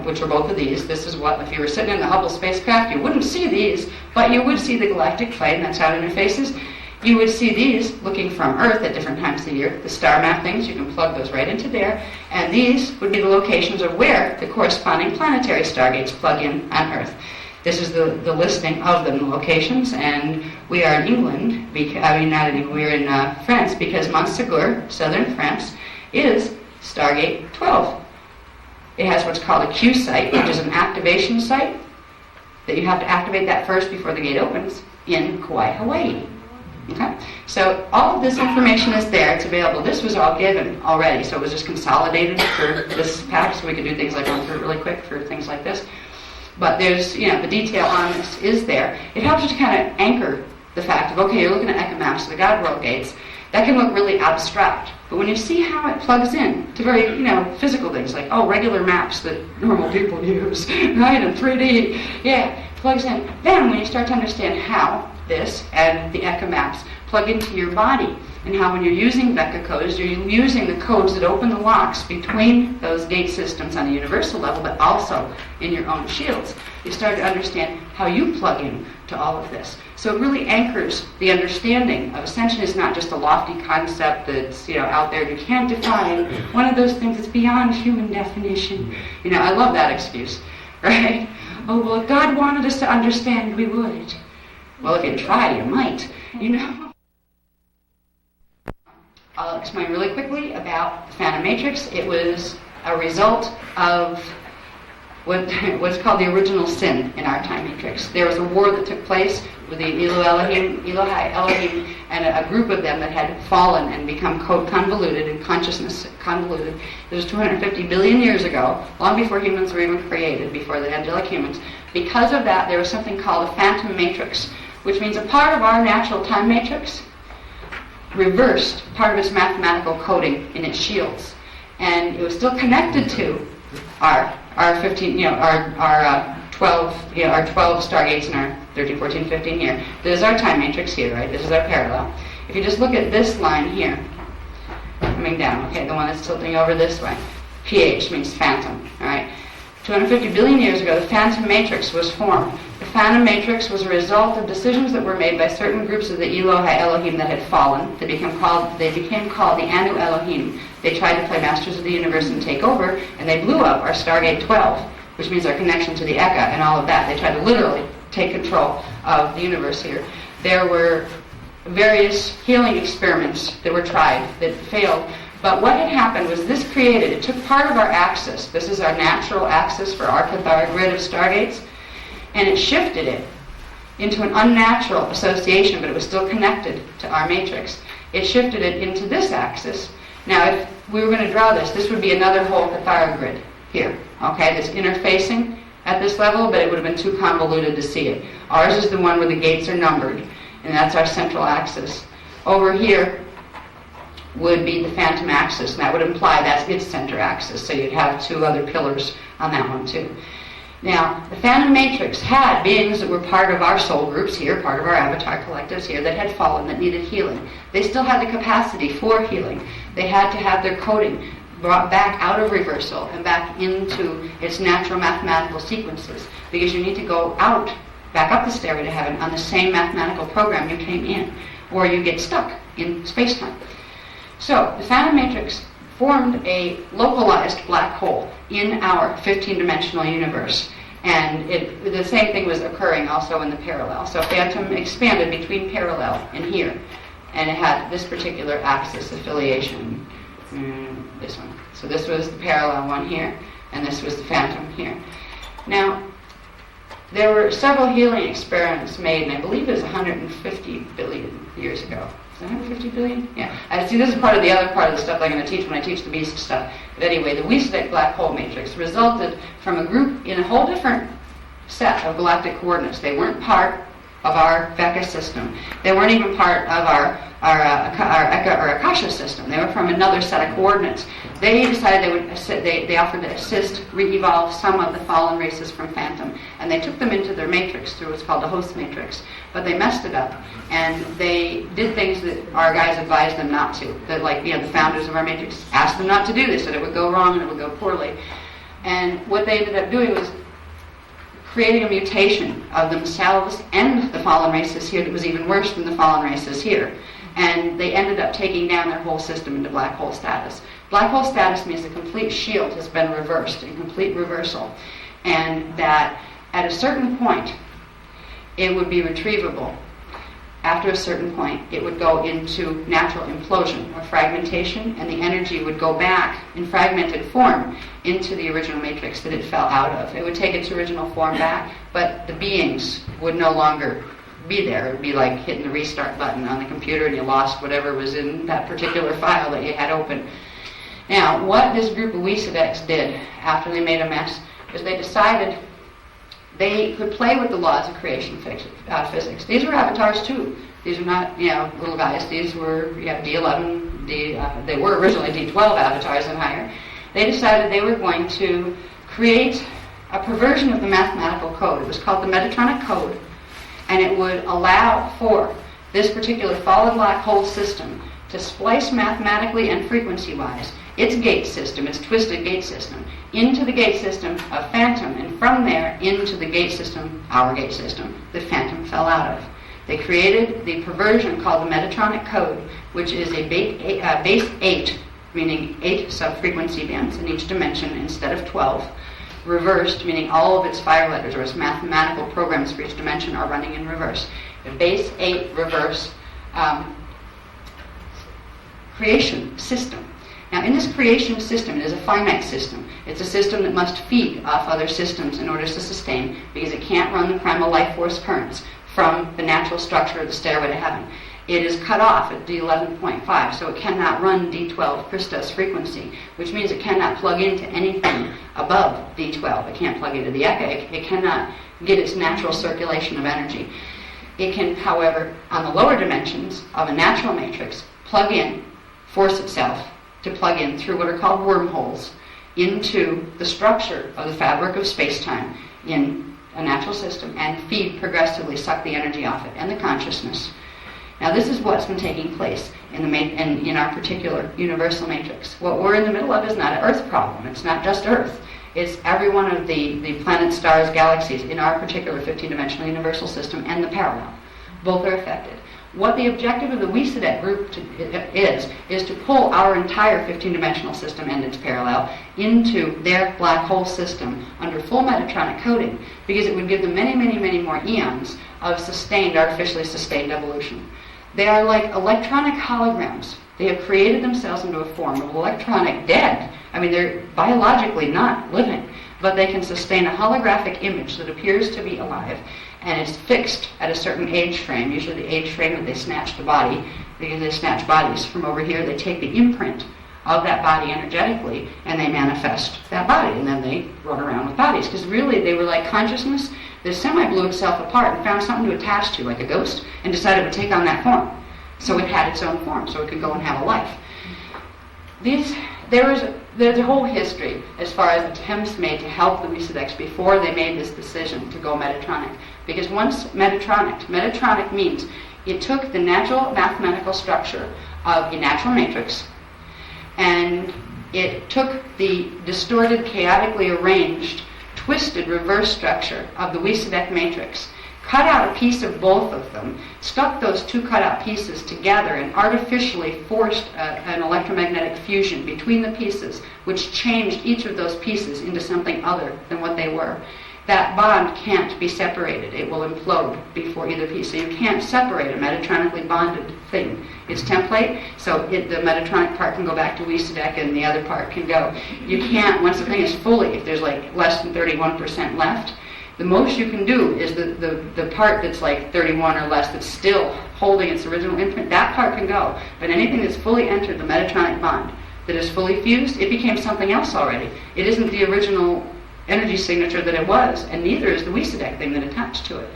which are both of these. This is what, if you were sitting in the Hubble spacecraft, you wouldn't see these, but you would see the galactic plane. That's how it interfaces. You would see these looking from Earth at different times of the year. The star map things, you can plug those right into there. And these would be the locations of where the corresponding planetary stargates plug in on Earth. This is the listing of them, the locations. And we are in England, not in England, we're in France, because Montségur, southern France, is Stargate 12. It has what's called a Q site, which is an activation site, that you have to activate that first before the gate opens, in Kauai, Hawaii. Okay, so all of this information is there. It's available. This was all given already, so it was just consolidated for this pack, so we could do things like run through it really quick for things like this. But there's, the detail on this is there. It helps you to kind of anchor the fact of, okay, you're looking at ecomaps of the God World Gates. That can look really abstract, but when you see how it plugs in to very, physical things like, regular maps that normal people use, right, in 3D, plugs in. Then when you start to understand how this and the ecomaps plug into your body, and how when you're using VECA codes, you're using the codes that open the locks between those gate systems on a universal level, but also in your own shields. You start to understand how you plug in to all of this. So it really anchors the understanding of ascension is not just a lofty concept that's out there you can't define, one of those things that's beyond human definition. I love that excuse, right? Oh, well, if God wanted us to understand, we would. Well, if you try, you might, I'll explain really quickly about the Phantom Matrix. It was a result of what's called the original sin in our time matrix. There was a war that took place with the Elohai Elohim, and a group of them that had fallen and become convoluted in consciousness, convoluted. It was 250 billion years ago, long before humans were even created, before the angelic humans. Because of that, there was something called a Phantom Matrix, which means a part of our natural time matrix reversed part of its mathematical coding in its shields, and it was still connected to our 15, our 12, our 12 stargates in our 13, 14, 15 here. This is our time matrix here, right? This is our parallel. If you just look at this line here, coming down, okay, the one that's tilting over this way, PH means phantom, all right? 250 billion years ago, the Phantom Matrix was formed. The Phantom Matrix was a result of decisions that were made by certain groups of the Elohai Elohim that had fallen. They became called the Anu Elohim. They tried to play Masters of the Universe and take over, and they blew up our Stargate 12, which means our connection to the Eka and all of that. They tried to literally take control of the universe here. There were various healing experiments that were tried that failed. But what had happened was this created, it took part of our axis, this is our natural axis for our Cathara grid of stargates, and it shifted it into an unnatural association, but it was still connected to our matrix. It shifted it into this axis. Now, if we were going to draw this would be another whole Cathara grid here, okay, this interfacing at this level, but it would have been too convoluted to see it. Ours is the one where the gates are numbered, and that's our central axis. Over here would be the phantom axis, and that would imply that's its center axis, so you'd have two other pillars on that one too. Now, the Phantom Matrix had beings that were part of our soul groups here, part of our avatar collectives here, that had fallen, that needed healing. They still had the capacity for healing. They had to have their coding brought back out of reversal and back into its natural mathematical sequences, because you need to go out, back up the stairway to heaven on the same mathematical program you came in, or you get stuck in space-time. So, the Phantom Matrix formed a localized black hole in our 15-dimensional universe. And the same thing was occurring also in the parallel. So phantom expanded between parallel and here. And it had this particular axis affiliation, this one. So this was the parallel one here, and this was the phantom here. Now, there were several healing experiments made, and I believe it was 150 billion years ago. Is it 150 billion? Yeah. I see this is part of the other part of the stuff I'm going to teach when I teach the beast stuff. But anyway, the Wiesedeck black hole matrix resulted from a group in a whole different set of galactic coordinates. They weren't part of our Vecca system. They weren't even part of our Eka or Akasha system. They were from another set of coordinates. They decided they would they offered to assist re-evolve some of the fallen races from Phantom, and they took them into their matrix through what's called the host matrix. But they messed it up, and they did things that our guys advised them not to. That, like, the founders of our matrix asked them not to do this, and it would go wrong and it would go poorly. And what they ended up doing was creating a mutation of themselves and the fallen races here that was even worse than the fallen races here. And they ended up taking down their whole system into black hole status. Black hole status means the complete shield has been reversed, in complete reversal. And that at a certain point, it would be retrievable. After a certain point, it would go into natural implosion or fragmentation, and the energy would go back in fragmented form into the original matrix that it fell out of. It would take its original form back, but the beings would no longer be there. It would be like hitting the restart button on the computer and you lost whatever was in that particular file that you had open. Now, what this group of Wiesedecks did after they made a mess is they decided they could play with the laws of creation physics. These were avatars too. These are not, little guys. These were D11, they were originally D12 avatars and higher. They decided they were going to create a perversion of the mathematical code. It was called the Metatronic Code, and it would allow for this particular fallen black hole system to splice mathematically and frequency-wise its gate system, its twisted gate system, into the gate system of Phantom, and from there into the gate system, our gate system, that Phantom fell out of. They created the perversion called the Metatronic Code, which is a base 8, meaning 8 sub-frequency bands in each dimension instead of 12, reversed, meaning all of its fire letters or its mathematical programs for each dimension are running in reverse. The base 8 reverse creation system. Now, in this creation system, it is a finite system. It's a system that must feed off other systems in order to sustain, because it can't run the primal life force currents from the natural structure of the stairway to heaven. It is cut off at D11.5, so it cannot run D12 Christos frequency, which means it cannot plug into anything above D12. It can't plug into the Eka. It cannot get its natural circulation of energy. It can, however, on the lower dimensions of a natural matrix, plug in, force itself to plug in through what are called wormholes into the structure of the fabric of space-time in a natural system and feed, progressively suck the energy off it and the consciousness. Now, this is what's been taking place in our particular universal matrix. What we're in the middle of is not an Earth problem. It's not just Earth. It's every one of the planets, stars, galaxies in our particular 15-dimensional universal system and the parallel. Both are affected. What the objective of the Wiesedeck group is to pull our entire 15-dimensional system and its parallel into their black hole system under full Metatronic coding, because it would give them many, many, many more eons of artificially sustained evolution. They are like electronic holograms. They have created themselves into a form of electronic dead. I mean, they're biologically not living, but they can sustain a holographic image that appears to be alive, and it's fixed at a certain age frame, usually the age frame that they snatch the body, because they snatch bodies from over here. They take the imprint of that body energetically, and they manifest that body, and then they run around with bodies, because really they were like consciousness that semi-blew itself apart and found something to attach to, like a ghost, and decided it would take on that form. So it had its own form, so it could go and have a life. There's a whole history as far as attempts made to help the Wiesedecks before they made this decision to go Metatronic. Because once Metatronic means it took the natural mathematical structure of a natural matrix, and it took the distorted, chaotically arranged, twisted reverse structure of the Wiesedeck matrix, cut out a piece of both of them, stuck those two cut out pieces together, and artificially forced an electromagnetic fusion between the pieces, which changed each of those pieces into something other than what they were. that bond can't be separated. It will implode before either piece. So you can't separate a metatronically bonded thing. It's template, so the metatronic part can go back to WISDEC and the other part can go. You can't, once the thing is fully, if there's like less than 31% left, the most you can do is the part that's like 31 or less that's still holding its original imprint, that part can go. But anything that's fully entered the metatronic bond, that is fully fused, it became something else already. It isn't the original energy signature that it was, and neither is the WISDEC thing that attached to it.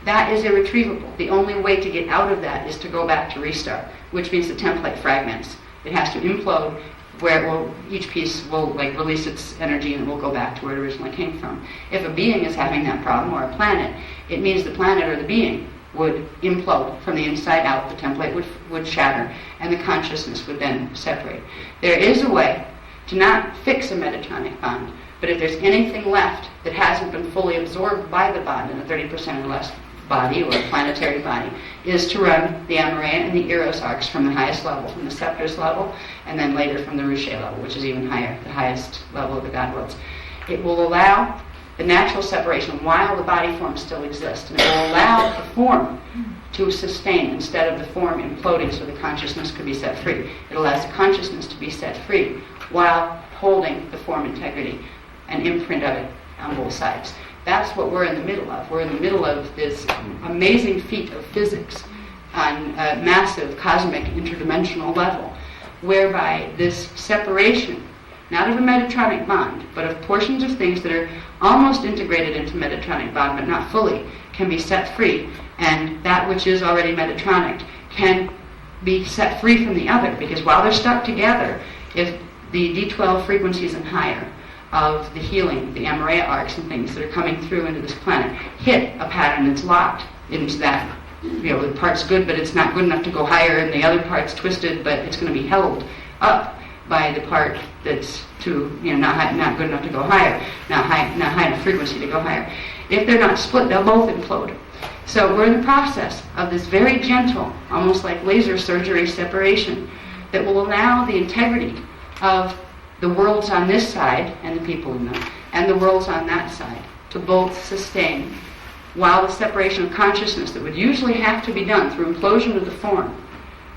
That is irretrievable. The only way to get out of that is to go back to restart, which means the template fragments. It has to implode, where it will, each piece will like release its energy and it will go back to where it originally came from. If a being is having that problem, or a planet, it means the planet or the being would implode from the inside out, the template would shatter, and the consciousness would then separate. There is a way to not fix a metatronic bond, but if there's anything left that hasn't been fully absorbed by the bond in a 30% or less body or planetary body, is to run the Amareya and the Eros arcs from the highest level, from the Scepters level, and then later from the Ruche level, which is even higher, the highest level of the God worlds. It will allow the natural separation while the body form still exists, and it will allow the form to sustain instead of the form imploding so the consciousness could be set free. It allows the consciousness to be set free while holding the form integrity, an imprint of it on both sides. That's what we're in the middle of. We're in the middle of this amazing feat of physics on a massive cosmic interdimensional level, whereby this separation, not of a metatronic bond, but of portions of things that are almost integrated into metatronic bond, but not fully, can be set free, and that which is already metatronic can be set free from the other, because while they're stuck together, if the D12 frequencies and higher of the healing, the Amareya arcs and things that are coming through into this planet, hit a pattern that's locked into that, the part's good, but it's not good enough to go higher, and the other part's twisted, but it's going to be held up by the part that's not good enough to go higher, not high enough frequency to go higher. If they're not split, they'll both implode. So we're in the process of this very gentle, almost like laser surgery separation, that will allow the integrity of the worlds on this side, and the people in them, and the worlds on that side, to both sustain, while the separation of consciousness that would usually have to be done through implosion of the form,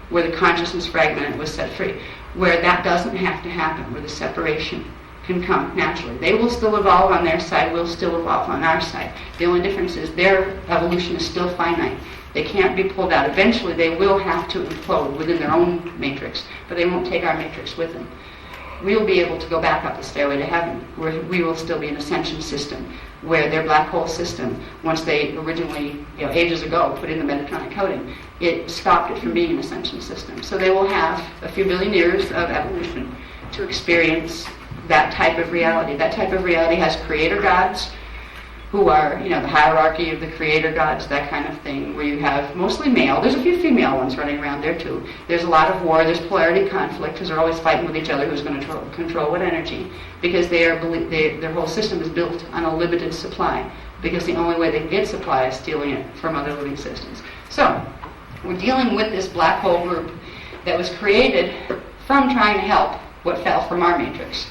where the consciousness fragment was set free, where that doesn't have to happen, where the separation can come naturally. They will still evolve on their side, we'll still evolve on our side. The only difference is their evolution is still finite. They can't be pulled out. Eventually they will have to implode within their own matrix, but they won't take our matrix with them. We'll be able to go back up the stairway to heaven, where we will still be an ascension system, where their black hole system, once they originally, ages ago, put in the Metatronic coding, it stopped it from being an ascension system. So they will have a few billion years of evolution to experience that type of reality. That type of reality has creator gods, who are, the hierarchy of the creator gods, that kind of thing, where you have mostly male. There's a few female ones running around there too. There's a lot of war, there's polarity conflict, because they're always fighting with each other who's going to control what energy, because their whole system is built on a limited supply, because the only way they can get supply is stealing it from other living systems. So, we're dealing with this black hole group that was created from trying to help what fell from our matrix.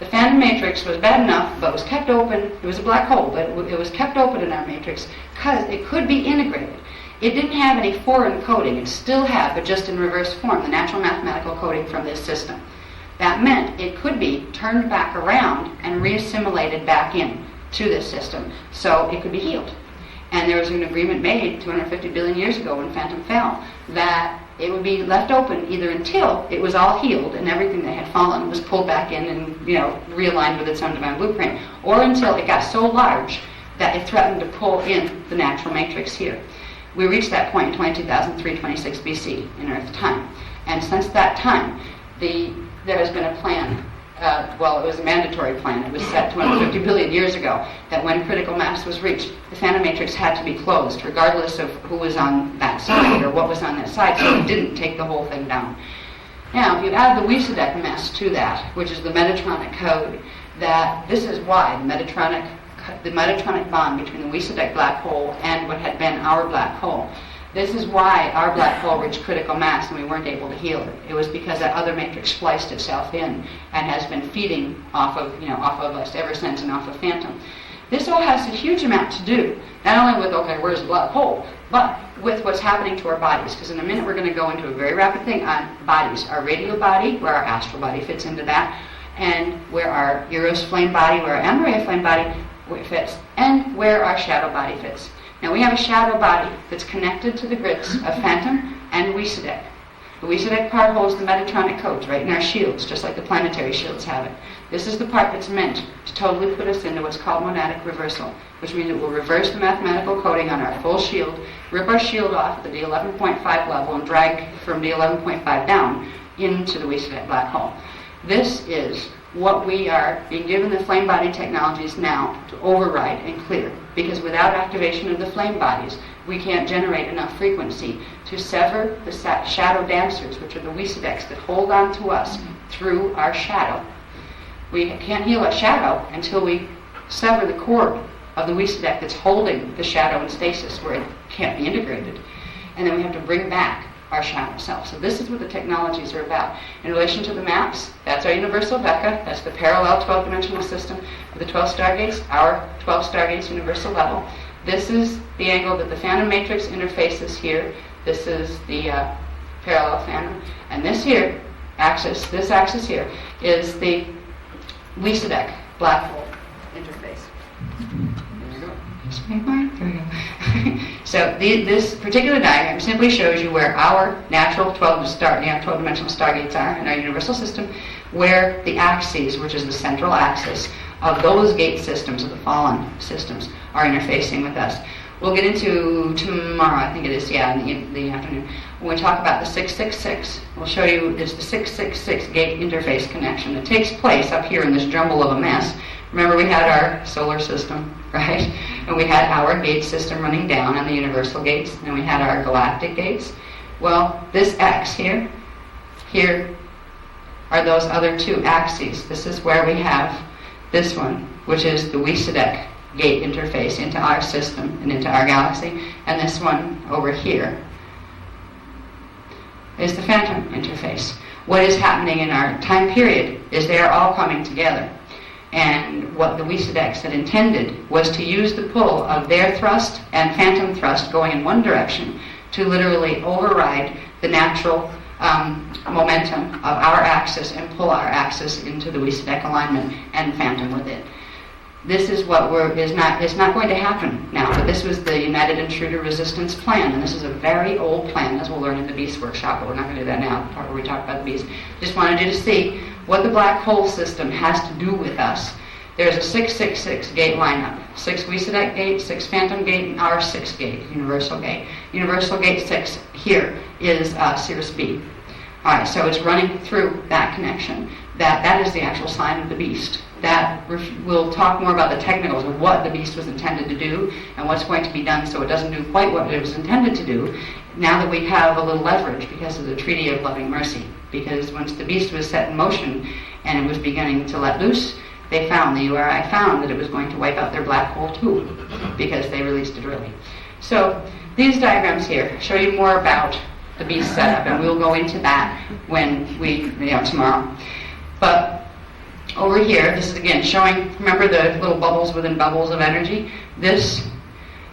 The Phantom Matrix was bad enough, but was kept open. It was a black hole, but it was kept open in our matrix because it could be integrated. It didn't have any foreign coding. It still had, but just in reverse form, the natural mathematical coding from this system. That meant it could be turned back around and reassimilated back in to this system, so it could be healed. And there was an agreement made 250 billion years ago when Phantom fell that it would be left open either until it was all healed and everything that had fallen was pulled back in and realigned with its own divine blueprint, or until it got so large that it threatened to pull in the natural matrix here. We reached that point in 22,326 BC in Earth time, and since that time there has been a plan. It was a mandatory plan. It was set 250 billion years ago that when critical mass was reached, the Phantom Matrix had to be closed, regardless of who was on that side or what was on that side, so it didn't take the whole thing down. Now, if you add the WISDEC mess to that, which is the Metatronic code, that this is why the Metatronic bond between the WISDEC black hole and what had been our black hole. This is why our black hole reached critical mass and we weren't able to heal it. It was because that other matrix spliced itself in and has been feeding off of us ever since and off of Phantom. This all has a huge amount to do, not only with, okay, where's the black hole, but with what's happening to our bodies. Because in a minute we're going to go into a very rapid thing on bodies. Our radial body, where our astral body fits into that, and where our Eros flame body, where our Amaria flame body fits, and where our shadow body fits. Now we have a shadow body that's connected to the grids of Phantom and Wissadek. The Wissadek part holds the Metatronic codes right in our shields, just like the planetary shields have it. This is the part that's meant to totally put us into what's called monadic reversal, which means it will reverse the mathematical coding on our full shield, rip our shield off at the D11.5 level, and drag from D11.5 down into the Wissadek black hole. This is what we are being given the flame body technologies now to override and clear. Because without activation of the flame bodies, we can't generate enough frequency to sever the shadow dancers, which are the Wissadeks that hold on to us through our shadow. We can't heal our shadow until we sever the cord of the Wissadek that's holding the shadow in stasis, where it can't be integrated. And then we have to bring back our shadow self. So this is what the technologies are about. In relation to the maps, that's our universal Vecca, that's the parallel 12-dimensional system with the 12 stargates, our 12 stargates universal level. This is the angle that the Phantom Matrix interfaces here. This is the parallel Phantom. And this here, this axis here, is the Wissadek black hole interface. There we go. So this particular diagram simply shows you where our natural 12-dimensional stargates are in our universal system, where the axes, which is the central axis of those gate systems, of the fallen systems, are interfacing with us. We'll get into tomorrow, I think it is, in the afternoon, when we talk about the 666. We'll show you it's the 666 gate interface connection that takes place up here in this jumble of a mess. Remember, we had our solar system, right? And we had our gate system running down on the universal gates, and we had our galactic gates. Well, this X here are those other two axes. This is where we have this one, which is the Wissadek gate interface into our system and into our galaxy, and this one over here is the Phantom interface. What is happening in our time period is they're all coming together. And what the Wissadeks had intended was to use the pull of their thrust and Phantom thrust going in one direction to literally override the natural momentum of our axis and pull our axis into the Wissadek alignment and Phantom with it. This is what it's not going to happen now, but this was the United Intruder Resistance Plan, and this is a very old plan, as we'll learn in the Beast Workshop, but we're not going to do that now, where we talk about the Beast. Just wanted you to see what the black hole system has to do with us. There's a 666 gate lineup. 6 Wissadek gate, 6 Phantom gate, and our 6 gate, Universal gate. Universal gate 6 here is Cirrus B. Alright, so it's running through that connection. That is the actual sign of the Beast. We'll talk more about the technicals of what the Beast was intended to do and what's going to be done so it doesn't do quite what it was intended to do, now that we have a little leverage because of the Treaty of Loving Mercy. Because once the Beast was set in motion and it was beginning to let loose, the URI found that it was going to wipe out their black hole too, because they released it early. So these diagrams here show you more about the Beast setup, and we'll go into that when tomorrow. But over here, this is again showing, remember the little bubbles within bubbles of energy? This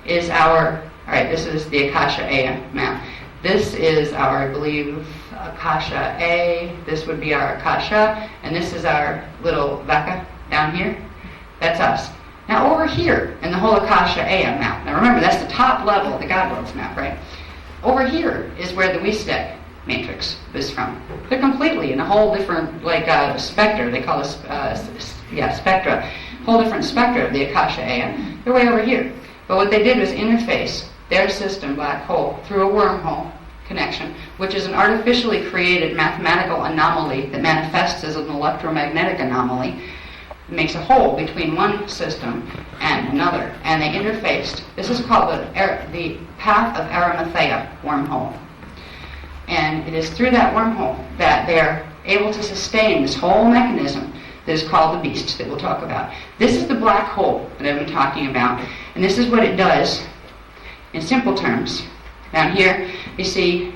is this is the Akasha A map. This is our, I believe, Akasha A. This would be our Akasha, and this is our little Vecca down here. That's us. Now over here, in the whole Akasha A map, now remember, that's the top level of the God Worlds map, right? Over here is where the Wissadek matrix is from. They're completely in a whole different, spectra. They call this, spectra. Whole different spectra of the Akasha A. They're way over here. But what they did was interface their system, black hole, through a wormhole connection, which is an artificially created mathematical anomaly that manifests as an electromagnetic anomaly. It makes a hole between one system and another. And they interfaced. This is called the Path of Arimathea wormhole. And it is through that wormhole that they're able to sustain this whole mechanism that is called the Beast that we'll talk about. This is the black hole that I've been talking about. And this is what it does in simple terms. Down here, you see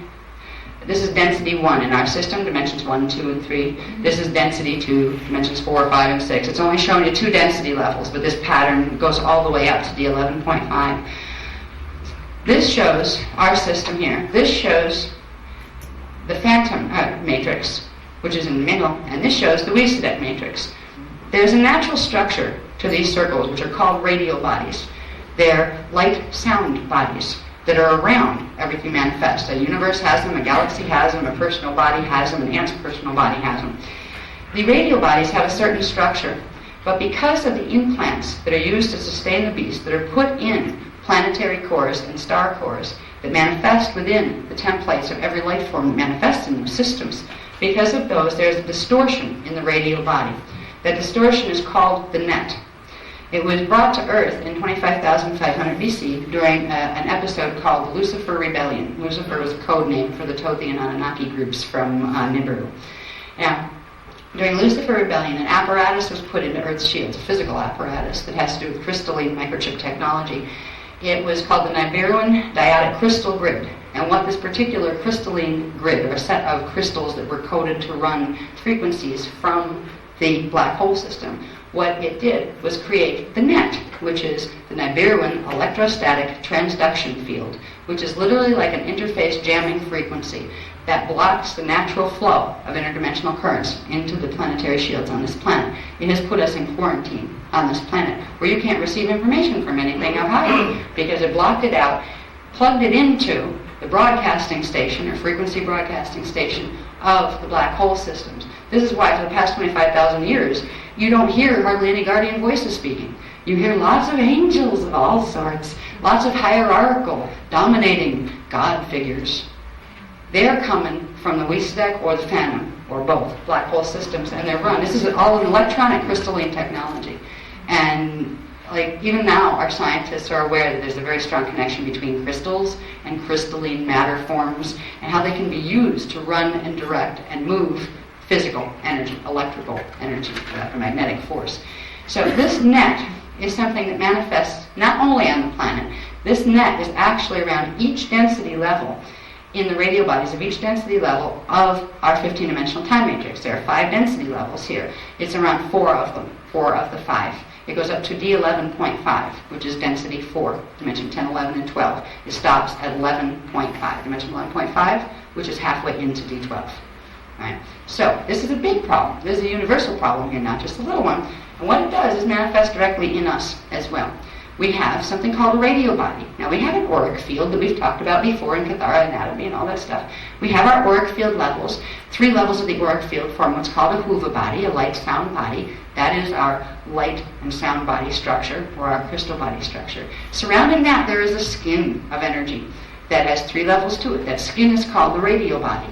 This is density 1 in our system, dimensions 1, 2, and 3. This is density 2, dimensions 4, 5, and 6. It's only showing you 2 density levels, but this pattern goes all the way up to D11.5. This shows our system here. This shows the phantom matrix, which is in the middle, and this shows the Wiesedeck matrix. There's a natural structure to these circles, which are called radial bodies. They're light-sound bodies that are around everything manifest. A universe has them, a galaxy has them, a personal body has them, an ant's personal body has them. The radial bodies have a certain structure, but because of the implants that are used to sustain the beast, that are put in planetary cores and star cores, that manifest within the templates of every life form that manifests in those systems, because of those, there's a distortion in the radial body. That distortion is called the net. It was brought to Earth in 25,500 BC during an episode called the Lucifer Rebellion. Lucifer was a code name for the Tothi and Anunnaki groups from Nibiru. Now, during Lucifer Rebellion, an apparatus was put into Earth's shields, a physical apparatus that has to do with crystalline microchip technology. It was called the Nibiruan Dyadic Crystal Grid. And what this particular crystalline grid, or a set of crystals that were coded to run frequencies from the black hole system, what it did was create the net, which is the Nibiruan electrostatic transduction field, which is literally like an interface jamming frequency that blocks the natural flow of interdimensional currents into the planetary shields on this planet. It has put us in quarantine on this planet, where you can't receive information from anything up high, because it blocked it out, plugged it into the broadcasting station, or frequency broadcasting station, of the black hole systems. This is why for the past 25,000 years, you don't hear hardly any guardian voices speaking. You hear lots of angels of all sorts, lots of hierarchical, dominating God figures. They're coming from the Wiesedeck or the Phantom, or both, black hole systems, and they're run. This is all an electronic crystalline technology. And like even now, our scientists are aware that there's a very strong connection between crystals and crystalline matter forms, and how they can be used to run and direct and move physical energy, electrical energy, electromagnetic force. So this net is something that manifests not only on the planet. This net is actually around each density level in the radial bodies of each density level of our 15-dimensional time matrix. There are 5 density levels here. It's around 4 of them, 4 of the 5. It goes up to D11.5, which is density 4, dimension 10, 11, and 12. It stops at 11.5, dimension 11.5, which is halfway into D12. Right? So this is a big problem. This is a universal problem here, not just a little one. And what it does is manifest directly in us as well. We have something called a radio body. Now we have an auric field that we've talked about before in Cathara anatomy and all that stuff. We have our auric field levels. 3 levels of the auric field form what's called a Huva body, a light sound body. That is our light and sound body structure, or our crystal body structure. Surrounding that there is a skin of energy that has 3 levels to it. That skin is called the radio body.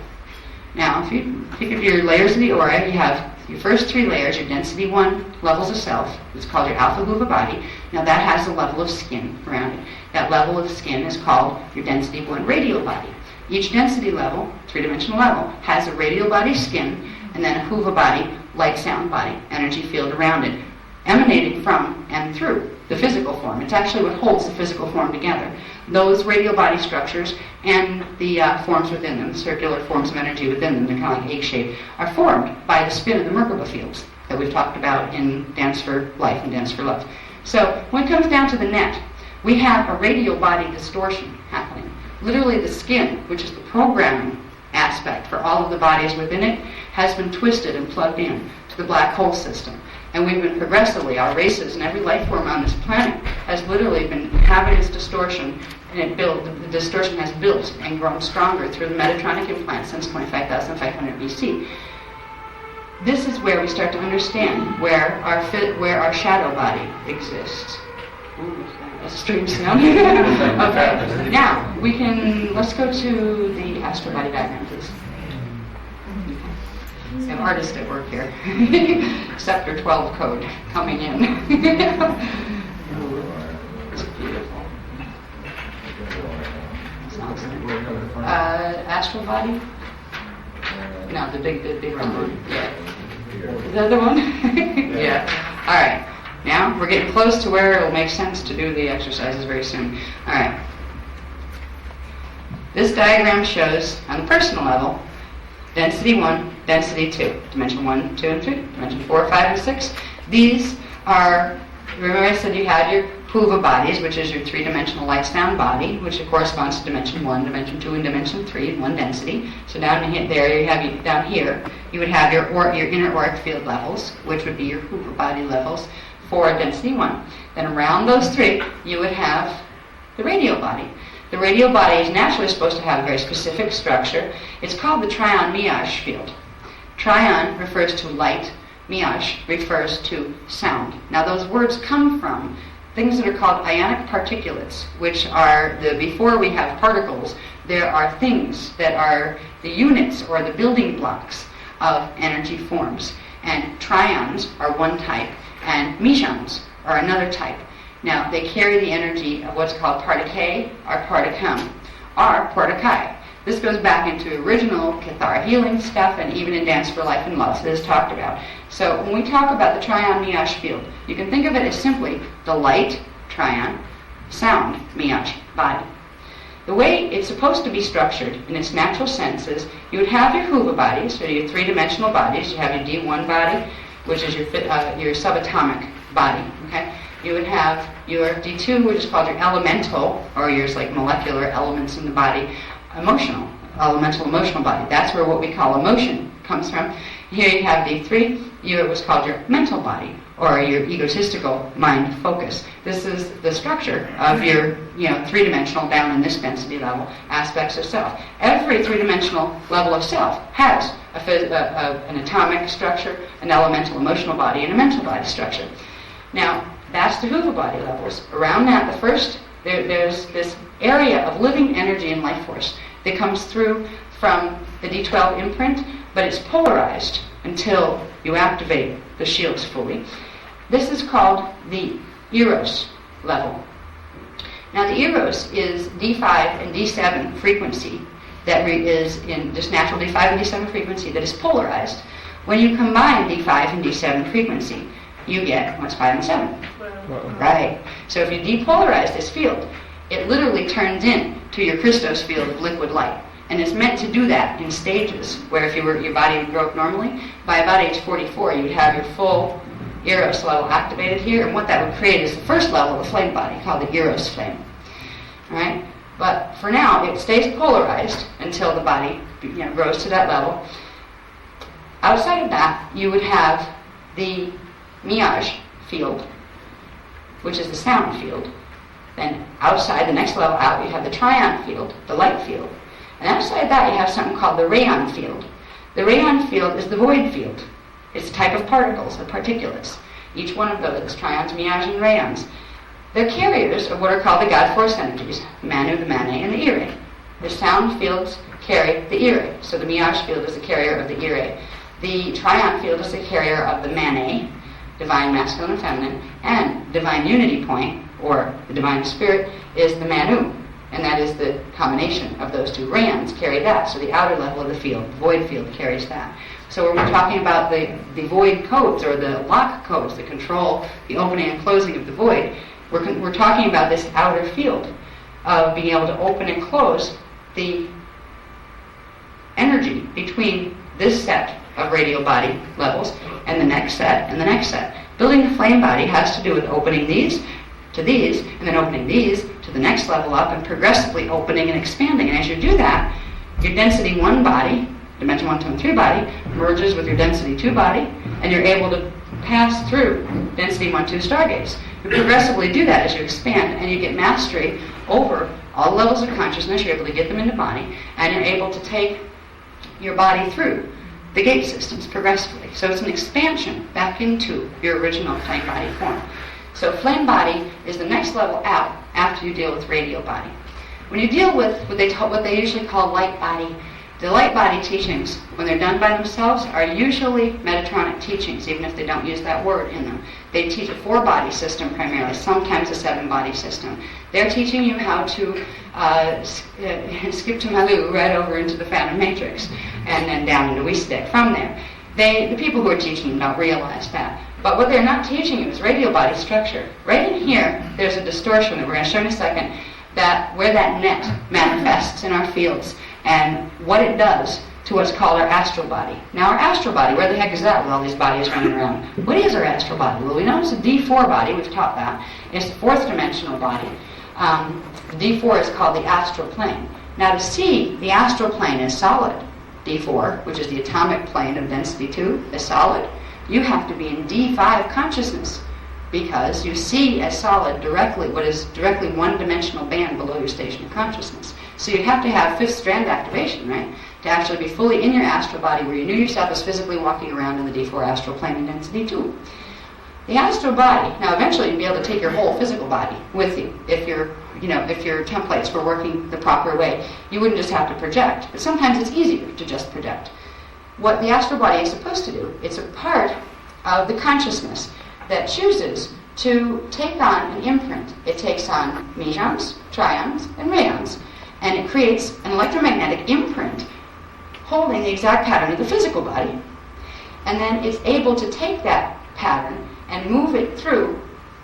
Now, if you think of your layers of the aura, you have your first 3 layers, your density 1 levels of self. It's called your alpha Huva body. Now that has a level of skin around it. That level of skin is called your density 1 radial body. Each density level, 3-dimensional level, has a radial body skin, and then a Huva body, light sound body, energy field around it, emanating from and through the physical form. It's actually what holds the physical form together. Those radial body structures and the forms within them, the circular forms of energy within them, they're kind of like egg-shaped, are formed by the spin of the Merkaba fields that we've talked about in Dance for Life and Dance for Love. So when it comes down to the net, we have a radial body distortion happening. Literally the skin, which is the programming aspect for all of the bodies within it, has been twisted and plugged in to the black hole system. And we've been progressively, our races and every life form on this planet has literally been having this distortion, and the distortion has built and grown stronger through the Metatronic implants since 25,500 BC. This is where we start to understand where our shadow body exists. Ooh, that's a strange sound. Okay, now let's go to the astral body diagram, please. We have artists at work here. Sector 12 code coming in. It's beautiful. Astral body? No, the big one. Yeah. The other one? Yeah. All right. Now we're getting close to where it'll make sense to do the exercises very soon. All right. This diagram shows, on the personal level, density 1, density 2, dimension 1, 2, and 3, dimension 4, 5, and 6. These are, remember I said you had your Puva bodies, which is your three-dimensional light sound body, which corresponds to dimension 1, dimension 2, and dimension 3, one density. So down there, down here, you would have your inner auric field levels, which would be your Puva body levels for density 1. Then around those three, you would have the radial body. The radial body is naturally supposed to have a very specific structure. It's called the trion miage field. Trion refers to light, miage refers to sound. Now those words come from things that are called ionic particulates, which are before we have particles, there are things that are the units or the building blocks of energy forms. And trions are one type, and migens are another type. Now, they carry the energy of what's called particae or particum, or particae. This goes back into original Cathara healing stuff and even in Dance for Life and Love, so this is talked about. So when we talk about the trion miage field, you can think of it as simply the light trion, sound miage body. The way it's supposed to be structured in its natural sense is you would have your Huva bodies, so your three-dimensional bodies. You have your D1 body, which is your subatomic body, okay? You would have your D2, which is called your elemental, or your molecular elements in the body, elemental emotional body. That's where what we call emotion comes from. Here you have D3, what's called your mental body, or your egotistical mind focus. This is the structure of your, three-dimensional, down in this density level, aspects of self. Every three-dimensional level of self has an atomic structure, an elemental emotional body, and a mental body structure. Now, that's the Huva body levels. Around that, there's this area of living energy and life force that comes through from the D12 imprint, but it's polarized until you activate the shields fully. This is called the Eros level. Now, the Eros is D5 and D7 frequency that is in just natural D5 and D7 frequency that is polarized. When you combine D5 and D7 frequency, you get what's 5 and 7. Wow. Right. So if you depolarize this field, it literally turns into your Christos field of liquid light. And it's meant to do that in stages, where if your body would grow up normally, by about age 44, you would have your full Eros level activated here, and what that would create is the first level of the flame body, called the Eros flame. All right? But for now, it stays polarized until the body grows to that level. Outside of that, you would have the miage field, which is the sound field. Then outside, the next level out, you have the trion field, the light field. And outside that, you have something called the rayon field. The rayon field is the void field. It's a type of particles, or particulates. Each one of those, trions, miage, and rayons, they're carriers of what are called the God Force energies, the Manu, the Mane, and the Ire. The sound fields carry the Ire. So the miage field is the carrier of the Ire. The trion field is the carrier of the Mane, divine masculine and feminine, and divine unity point, or the divine spirit, is the Manu. And that is the combination of those two. Rayons carry that, so the outer level of the field, the void field, carries that. So when we're talking about the void codes, or the lock codes that control the opening and closing of the void, we're talking about this outer field of being able to open and close the energy between this set of radial body levels and the next set and the next set. Building the flame body has to do with opening these to these, and then opening these to the next level up, and progressively opening and expanding. And as you do that, your density 1 body, dimension 1, 2, and 3 body, merges with your density 2 body, and you're able to pass through density 1, 2 stargates. You progressively do that as you expand, and you get mastery over all levels of consciousness. You're able to get them into body, and you're able to take your body through the gate systems progressively. So it's an expansion back into your original flame body form. So flame body is the next level out after you deal with radial body. When you deal with what they usually call light body, the light body teachings, when they're done by themselves, are usually Metatronic teachings, even if they don't use that word in them. They teach a 4-body system primarily, sometimes a 7-body system. They're teaching you how to skip to Malu right over into the Phantom Matrix, and then down into Wistek from there. The people who are teaching them don't realize that. But what they're not teaching you is radial body structure. Right in here, there's a distortion that we're going to show in a second. where that net manifests in our fields and what it does to what's called our astral body. Now our astral body, where the heck is that with all these bodies running around? What is our astral body? Well, we know it's a D4 body, we've taught that. It's the fourth dimensional body. The D4 is called the astral plane. Now to see the astral plane as solid, D4, which is the atomic plane of density 2, as solid, you have to be in D5 consciousness, because you see as solid directly what is directly one-dimensional band below your station of consciousness. So you have to have fifth strand activation, right, to actually be fully in your astral body where you knew yourself as physically walking around in the D4 astral plane in density 2. The astral body, now eventually you'd be able to take your whole physical body with you if your templates were working the proper way. You wouldn't just have to project, but sometimes it's easier to just project. What the astral body is supposed to do, it's a part of the consciousness that chooses to take on an imprint. It takes on mesons, trions, and rayons, and it creates an electromagnetic imprint holding the exact pattern of the physical body, and then it's able to take that pattern and move it through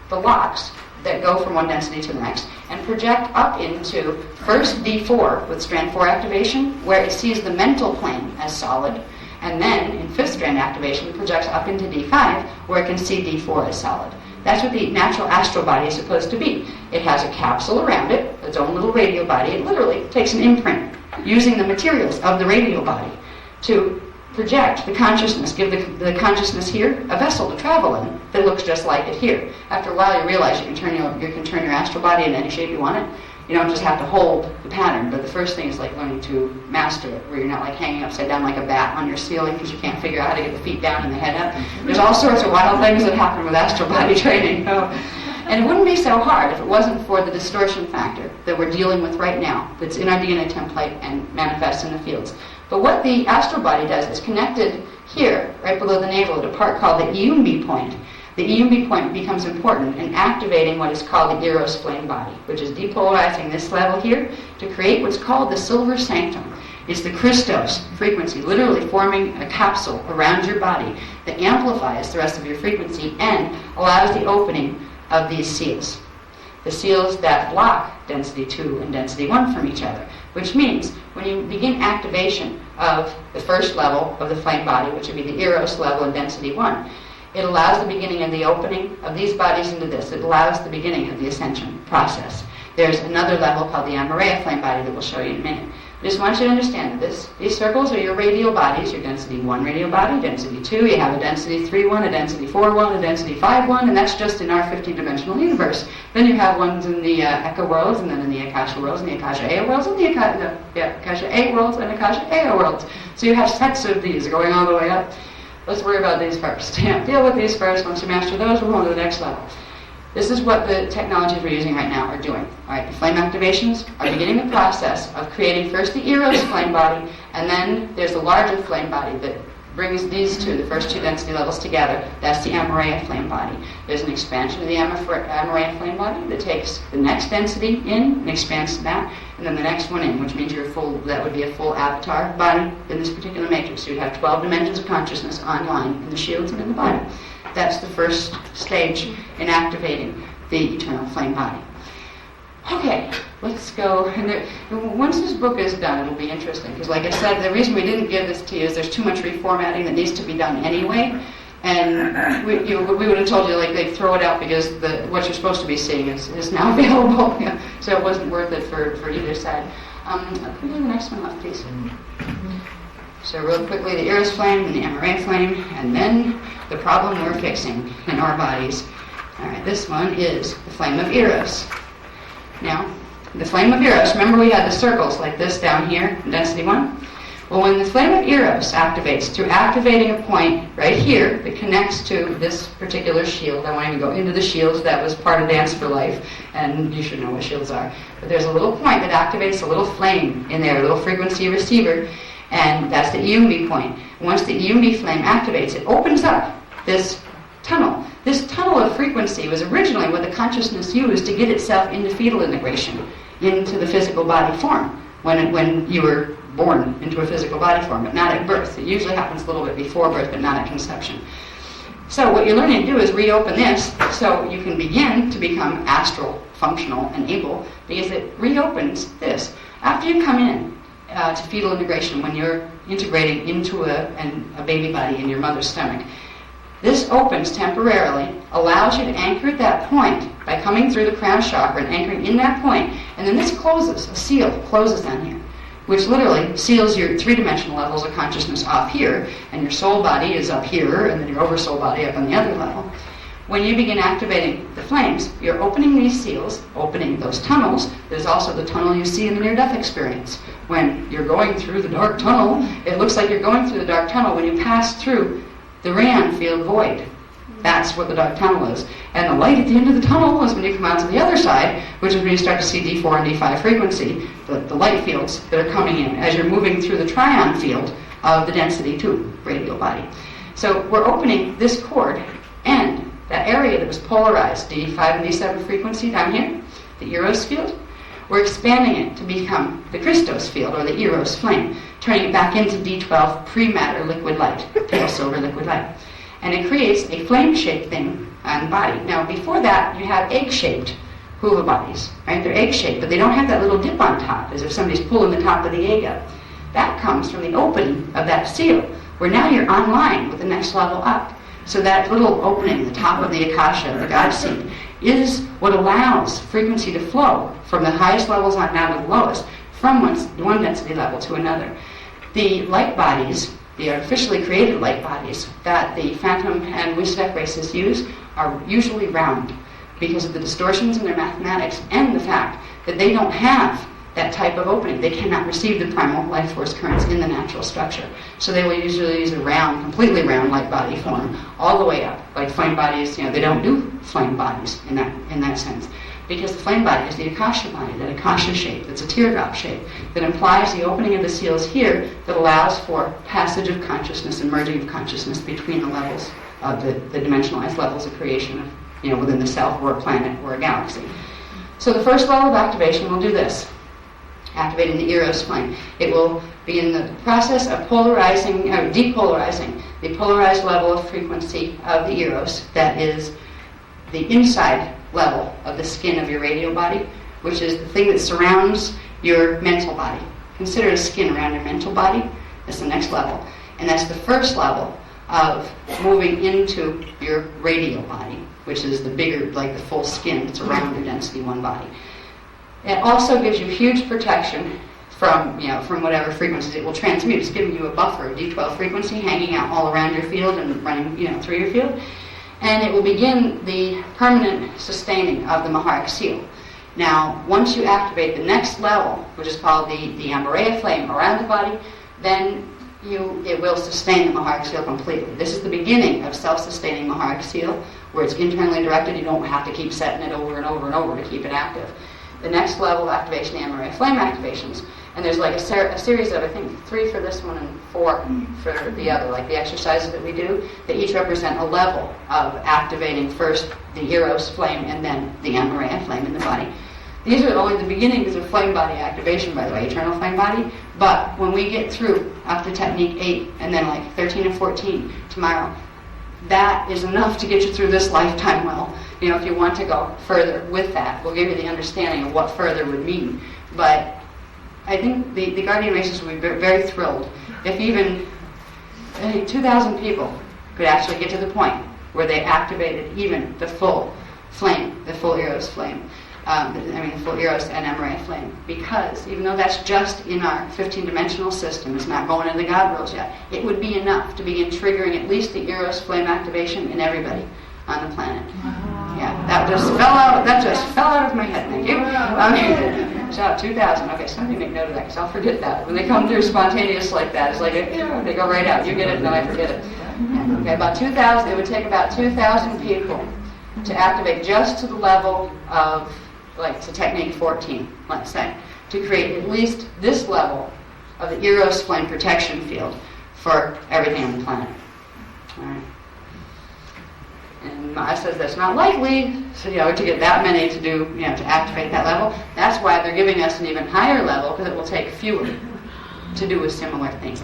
the locks that go from one density to the next and project up into first D4 with strand 4 activation, where it sees the mental plane as solid, and then in fifth strand activation it projects up into D5 where it can see D4 as solid. That's what the natural astral body is supposed to be. It has a capsule around it, its own little radio body. It literally takes an imprint using the materials of the radio body to project the consciousness, give the consciousness here a vessel to travel in that looks just like it here. After a while you realize you can turn your astral body in any shape you want it. You don't just have to hold the pattern, but the first thing is like learning to master it, where you're not like hanging upside down like a bat on your ceiling because you can't figure out how to get the feet down and the head up. There's all sorts of wild things that happen with astral body training. And it wouldn't be so hard if it wasn't for the distortion factor that we're dealing with right now, that's in our DNA template and manifests in the fields. But what the astral body does is connected here, right below the navel, at a part called the Iumbi point. The Iumbi point becomes important in activating what is called the Eros flame body, which is depolarizing this level here to create what's called the silver sanctum. It's the Christos frequency, literally forming a capsule around your body that amplifies the rest of your frequency and allows the opening of these seals. The seals that block density 2 and density 1 from each other, which means when you begin activation of the first level of the flame body, which would be the Eros level in density 1, it allows the beginning of the opening of these bodies into this. It allows the beginning of the ascension process. There's another level called the Amareya flame body that we'll show you in a minute. I just want you to understand that these circles are your radial bodies, your density 1 radial body, density 2, you have a density 3-1, a density 4-1, a density 5-1, and that's just in our 15-dimensional universe. Then you have ones in the Echo worlds, and then in the Akasha worlds, and the Akasha Aya worlds, and the Akasha A worlds, and Akasha Aya worlds. So you have sets of these going all the way up. Let's worry about these first. Deal with these first. Once you master those, we'll go on to the next level. This is what the technologies we're using right now are doing. All right, the flame activations are beginning the process of creating first the Eros flame body, and then there's the larger flame body that brings these two, the first two density levels together. That's the Amareya flame body. There's an expansion of the Amareya flame body that takes the next density in and expands to that, and then the next one in, which means that would be a full avatar body in this particular matrix. So you'd have 12 dimensions of consciousness online in the shields and in the body. That's the first stage in activating the eternal flame body. Okay, let's go. And once this book is done, it'll be interesting. Because like I said, the reason we didn't give this to you is there's too much reformatting that needs to be done anyway. And we would have told you, like, they throw it out because what you're supposed to be seeing is now available. Yeah. So it wasn't worth it for either side. Can we do the next one left, please? So real quickly, the Eros flame and the Amareya flame, and then the problem we're fixing in our bodies. All right, this one is the flame of Eros. Now, the flame of Eros, remember we had the circles like this down here in density 1? Well, when the flame of Eros activates through activating a point right here that connects to this particular shield, I won't even go into the shields, that was part of Dance for Life, and you should know what shields are. But there's a little point that activates a little flame in there, a little frequency receiver, and that's the Iumbi point. Once the Iumbi flame activates, it opens up this tunnel. This tunnel of frequency was originally what the consciousness used to get itself into fetal integration, into the physical body form, when you were born into a physical body form, but not at birth. It usually happens a little bit before birth, but not at conception. So what you're learning to do is reopen this so you can begin to become astral, functional, and able, because it reopens this. After you come in to fetal integration, when you're integrating into a baby body in your mother's stomach, this opens temporarily, allows you to anchor at that point by coming through the crown chakra and anchoring in that point, and then this closes, a seal closes down here, which literally seals your three-dimensional levels of consciousness off here, and your soul body is up here, and then your oversoul body up on the other level. When you begin activating the flames, you're opening these seals, opening those tunnels. There's also the tunnel you see in the near-death experience. When you're going through the dark tunnel, it looks like you're going through the dark tunnel. When you pass through the Rayon field void, that's what the dark tunnel is. And the light at the end of the tunnel is when you come out to the other side, which is when you start to see D4 and D5 frequency, the light fields that are coming in as you're moving through the Trion field of the density 2 radial body. So we're opening this cord and that area that was polarized, D5 and D7 frequency down here, the Eros field, we're expanding it to become the Christos field, or the Eros flame, turning it back into D12 pre-matter liquid light, pale silver liquid light. And it creates a flame-shaped thing on the body. Now, before that, you have egg-shaped hula bodies, right? They're egg-shaped, but they don't have that little dip on top, as if somebody's pulling the top of the egg up. That comes from the opening of that seal, where now you're online with the next level up. So that little opening, the top of the akasha, the God seed, is what allows frequency to flow from the highest levels on down to the lowest, from one density level to another. The light bodies, the artificially created light bodies that the Phantom and Wisdek races use, are usually round because of the distortions in their mathematics and the fact that they don't have that type of opening. They cannot receive the primal life force currents in the natural structure. So they will usually use a round, completely round light body form all the way up. Like flame bodies, they don't do flame bodies in that sense. Because the flame body is the akasha body, that akasha shape, that's a teardrop shape, that implies the opening of the seals here that allows for passage of consciousness and merging of consciousness between the levels of the dimensionalized levels of creation of, within the self or a planet or a galaxy. So the first level of activation will do this, activating the Eros flame. It will be in the process of depolarizing the polarized level of frequency of the Eros, that is the inside level of the skin of your radial body, which is the thing that surrounds your mental body. Consider a skin around your mental body. That's the next level. And that's the first level of moving into your radial body, which is the bigger, like the full skin that's around your density 1 body. It also gives you huge protection from whatever frequencies it will transmute. It's giving you a buffer, a D12 frequency hanging out all around your field and running, through your field. And it will begin the permanent sustaining of the Maharic seal. Now, once you activate the next level, which is called the Amareya flame around the body, then it will sustain the Maharic seal completely. This is the beginning of self-sustaining Maharic seal, where it's internally directed. You don't have to keep setting it over and over and over to keep it active. The next level of activation, the Amareya flame activations, and there's like a series of, I think, 3 for this one and 4 for the other, like the exercises that we do, they each represent a level of activating first the Eros flame and then the Amareya flame in the body. These are only the beginnings of flame body activation, by the way, eternal flame body, but when we get through up to technique 8 and then like 13 and 14 tomorrow, that is enough to get you through this lifetime well. If you want to go further with that, we'll give you the understanding of what further would mean. But I think the Guardian races would be very thrilled if even 2,000 people could actually get to the point where they activated even the full flame, the full Eros flame, the full Eros and Amareya flame. Because even though that's just in our 15-dimensional system, it's not going into the God worlds yet, it would be enough to begin triggering at least the Eros flame activation in everybody on the planet. Yeah, that just fell out of my head, thank you. So 2,000, okay, somebody make note of that, because I'll forget that. When they come through spontaneous like that, it's like, they go right out. You get it, and then I forget it. Okay, about 2,000, it would take about 2,000 people to activate just to the level of, to technique 14, let's say, to create at least this level of the Eros flame protection field for everything on the planet. All right. And Maya says that's not likely, so to get that many to do, to activate that level. That's why they're giving us an even higher level, because it will take fewer. to do a similar thing.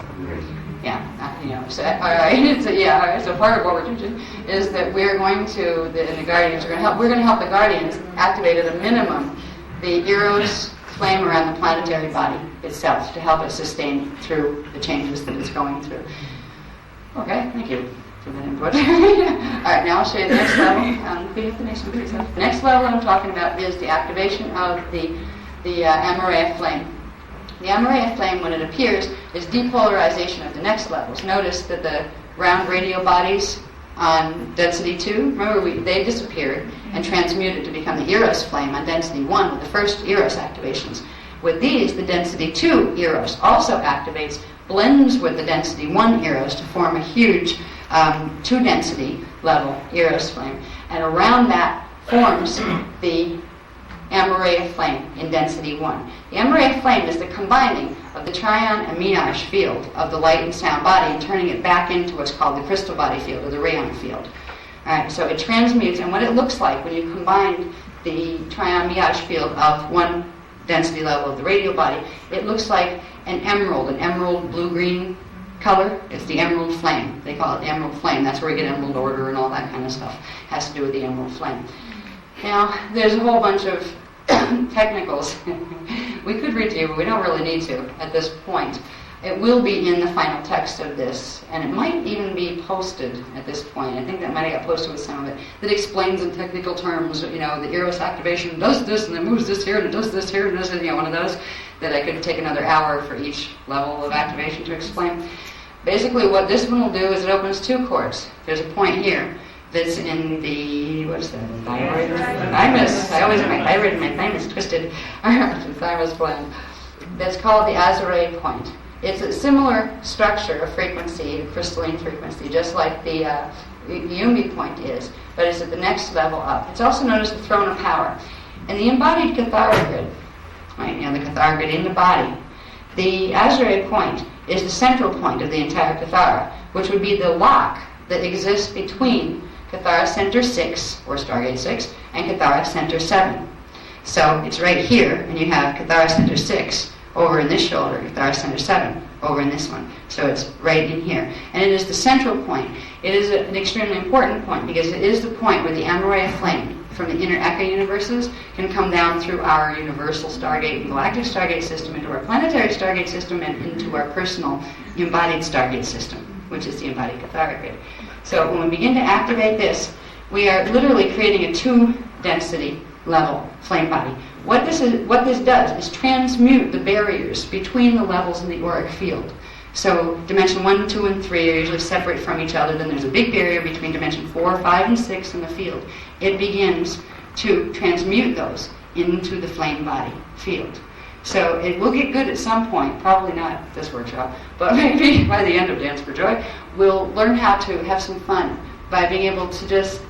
Yeah, so all right, so yeah, all right. So part of what we're teaching is that we're going to, and the Guardians are going to help. We're going to help the Guardians activate at a minimum the Eros flame around the planetary body itself to help it sustain through the changes that it's going through. Okay, thank you for that input. All right, now I'll show you the next level. The next level I'm talking about is the activation of the Amareya flame. The Amareya flame, when it appears, is depolarization of the next levels. Notice that the round radio bodies on density 2, remember they disappeared and transmuted to become the Eros flame on density 1 with the first Eros activations. With these, the density 2 Eros also activates, blends with the density 1 Eros to form a huge 2-density level Eros flame. And around that forms the Amareya flame in density 1. The Amareya flame is the combining of the Trion and Miage field of the light and sound body and turning it back into what's called the crystal body field or the Rayon field. All right, so it transmutes, and what it looks like when you combine the Trion-Miage field of one density level of the radio body, it looks like an emerald blue-green color. It's the emerald flame. They call it the emerald flame. That's where we get emerald order and all that kind of stuff. It has to do with the emerald flame. Now, there's a whole bunch of technicals we could read to you, but we don't really need to at this point. It will be in the final text of this, and it might even be posted at this point. I think that might have got posted with some of it, that explains in technical terms, the Eros activation does this, and it moves this here, and it does this here, and this, one of those, that I could take another hour for each level of activation to explain. Basically, what this one will do is it opens 2 chords. There's a point here that's in the, what's that? Thymus. I always have my thyroid and my thymus twisted. The thymus gland. That's called the Azure point. It's a similar structure of frequency, a crystalline frequency, just like the Yumi point is, but it's at the next level up. It's also known as the throne of power. And the embodied Cathara grid, right, the Cathara grid in the body, the Azure point is the central point of the entire Cathara, which would be the lock that exists between Cathara Center 6, or Stargate 6, and Cathara Center 7. So it's right here, and you have Cathara Center 6 over in this shoulder, Cathara Center 7 over in this one. So it's right in here. And it is the central point. It is an extremely important point because it is the point where the Amareya flame from the inner Eka universes can come down through our universal Stargate and galactic Stargate system into our planetary Stargate system and into our personal embodied Stargate system, which is the embodied Cathara grid. So when we begin to activate this, we are literally creating a 2-density level flame body. What this does is transmute the barriers between the levels in the auric field. So dimension 1, 2, and 3 are usually separate from each other. Then there's a big barrier between dimension 4, 5, and 6 in the field. It begins to transmute those into the flame body field. So it will get good at some point, probably not this workshop, but maybe by the end of Dance for Joy, we'll learn how to have some fun by being able to just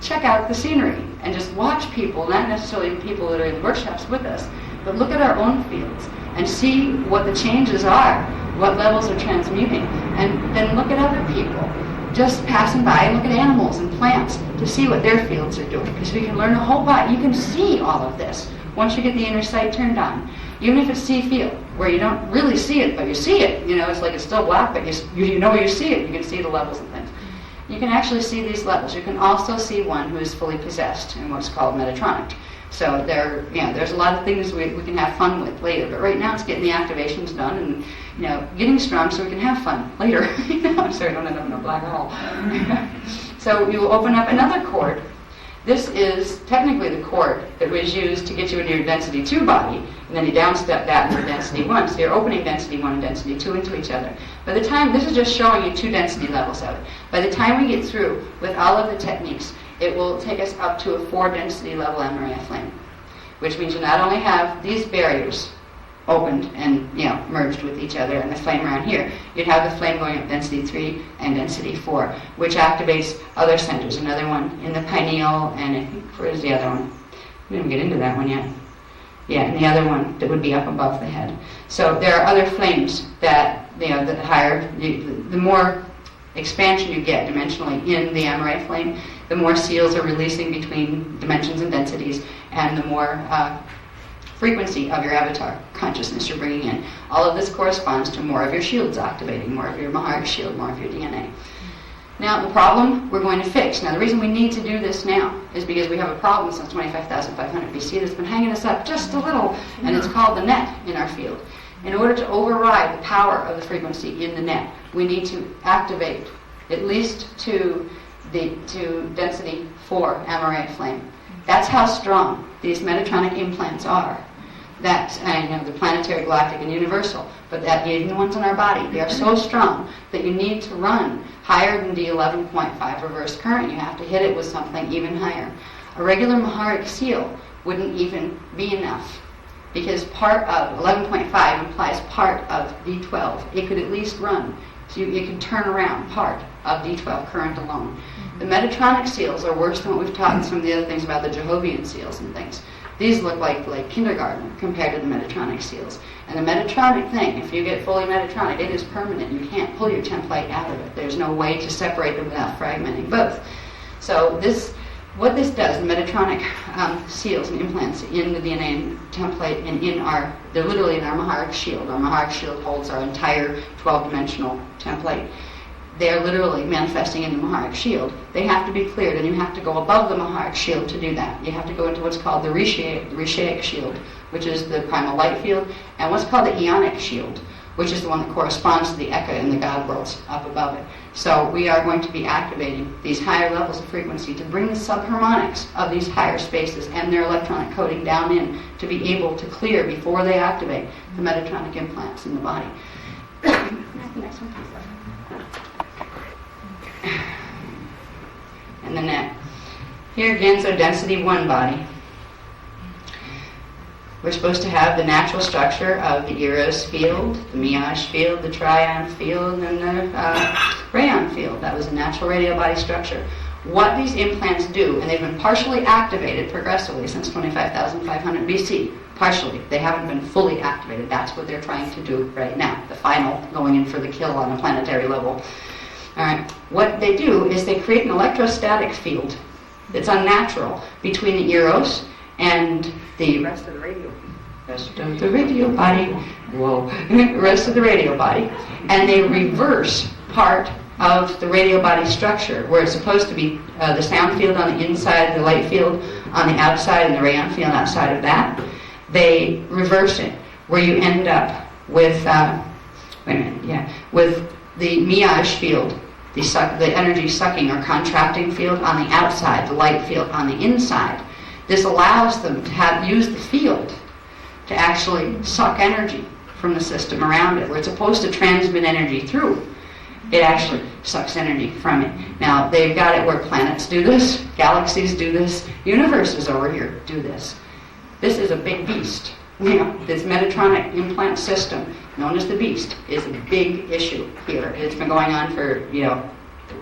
check out the scenery and just watch people, not necessarily people that are in the workshops with us, but look at our own fields and see what the changes are, what levels are transmuting, and then look at other people just passing by, look at animals and plants to see what their fields are doing, because we can learn a whole lot. You can see all of this once you get the inner sight turned on. Even if it's see-feel, where you don't really see it, but you see it, it's like it's still black, but you know you see it, you can see the levels and things. You can actually see these levels. You can also see one who is fully possessed in what's called Metatronic. So there's a lot of things we can have fun with later, but right now it's getting the activations done and getting strong so we can have fun later, so we don't end up in a black hole. So you will open up another chord. This is technically the chord that was used to get you into your density 2 body, and then you downstep that into density 1. So you're opening density 1 and density 2 into each other. By the time, this is just showing you 2 density levels of it. By the time we get through with all of the techniques, it will take us up to a 4 density level Amareya flame, which means you not only have these barriers opened and merged with each other and the flame around here, you'd have the flame going up density 3 and density 4, which activates other centers. Another one in the pineal, and I think, where's the other one? We didn't get into that one yet. Yeah, and the other one that would be up above the head. So there are other flames that, the higher, the more expansion you get dimensionally in the Amareya flame, the more seals are releasing between dimensions and densities, and the more frequency of your avatar consciousness you're bringing in. All of this corresponds to more of your shields activating, more of your Maharic shield, more of your DNA. Now, the problem we're going to fix. Now, the reason we need to do this now is because we have a problem since 25,500 BC that's been hanging us up just a little, and it's called the net in our field. In order to override the power of the frequency in the net, we need to activate at least to density 4 Amaray flame. That's how strong these Metatronic implants are. That, the planetary, galactic, and universal, but that even the ones in our body, they are so strong that you need to run higher than D11.5 reverse current. You have to hit it with something even higher. A regular Maharic seal wouldn't even be enough, because part of 11.5 implies part of D12. It could at least run, so it could turn around part of D12 current alone. The Metatronic seals are worse than what we've taught in some of the other things about the Jehovian seals and things. These look like kindergarten compared to the Metatronic seals. And the Metatronic thing, if you get fully Metatronic, it is permanent. You can't pull your template out of it. There's no way to separate them without fragmenting both. So what this does, the Metatronic seals and implants in the DNA template and they're literally in our Maharic shield. Our Maharic shield holds our entire 12-dimensional template. They're literally manifesting in the Maharic shield. They have to be cleared, and you have to go above the Maharic shield to do that. You have to go into what's called the Rishaic shield, which is the primal light field, and what's called the Eonic shield, which is the one that corresponds to the Eka and the God worlds up above it. So we are going to be activating these higher levels of frequency to bring the subharmonics of these higher spaces and their electronic coding down in to be able to clear before they activate the Metatronic implants in the body. The next one, please. And the net. Here again, so density 1 body. We're supposed to have the natural structure of the Eros field, the Miage field, the Trion field, and the Rayon field. That was a natural radio body structure. What these implants do, and they've been partially activated progressively since 25,500 BC. Partially. They haven't been fully activated. That's what they're trying to do right now. The final going in for the kill on a planetary level. All right. What they do is they create an electrostatic field that's unnatural between the Eros and the rest of the radio body. Whoa. Rest of the radio body. And they reverse part of the radio body structure, where it's supposed to be the sound field on the inside, the light field on the outside, and the rayon field outside of that. They reverse it, where you end up with with the Miage field, the energy sucking or contracting field on the outside, the light field on the inside. This allows them to use the field to actually suck energy from the system around it, where it's supposed to transmit energy through. It actually sucks energy from it. Now, they've got it where planets do this, galaxies do this, universes over here do this. This is a big beast. This Metatronic implant system, known as the Beast, is a big issue here. It's been going on for,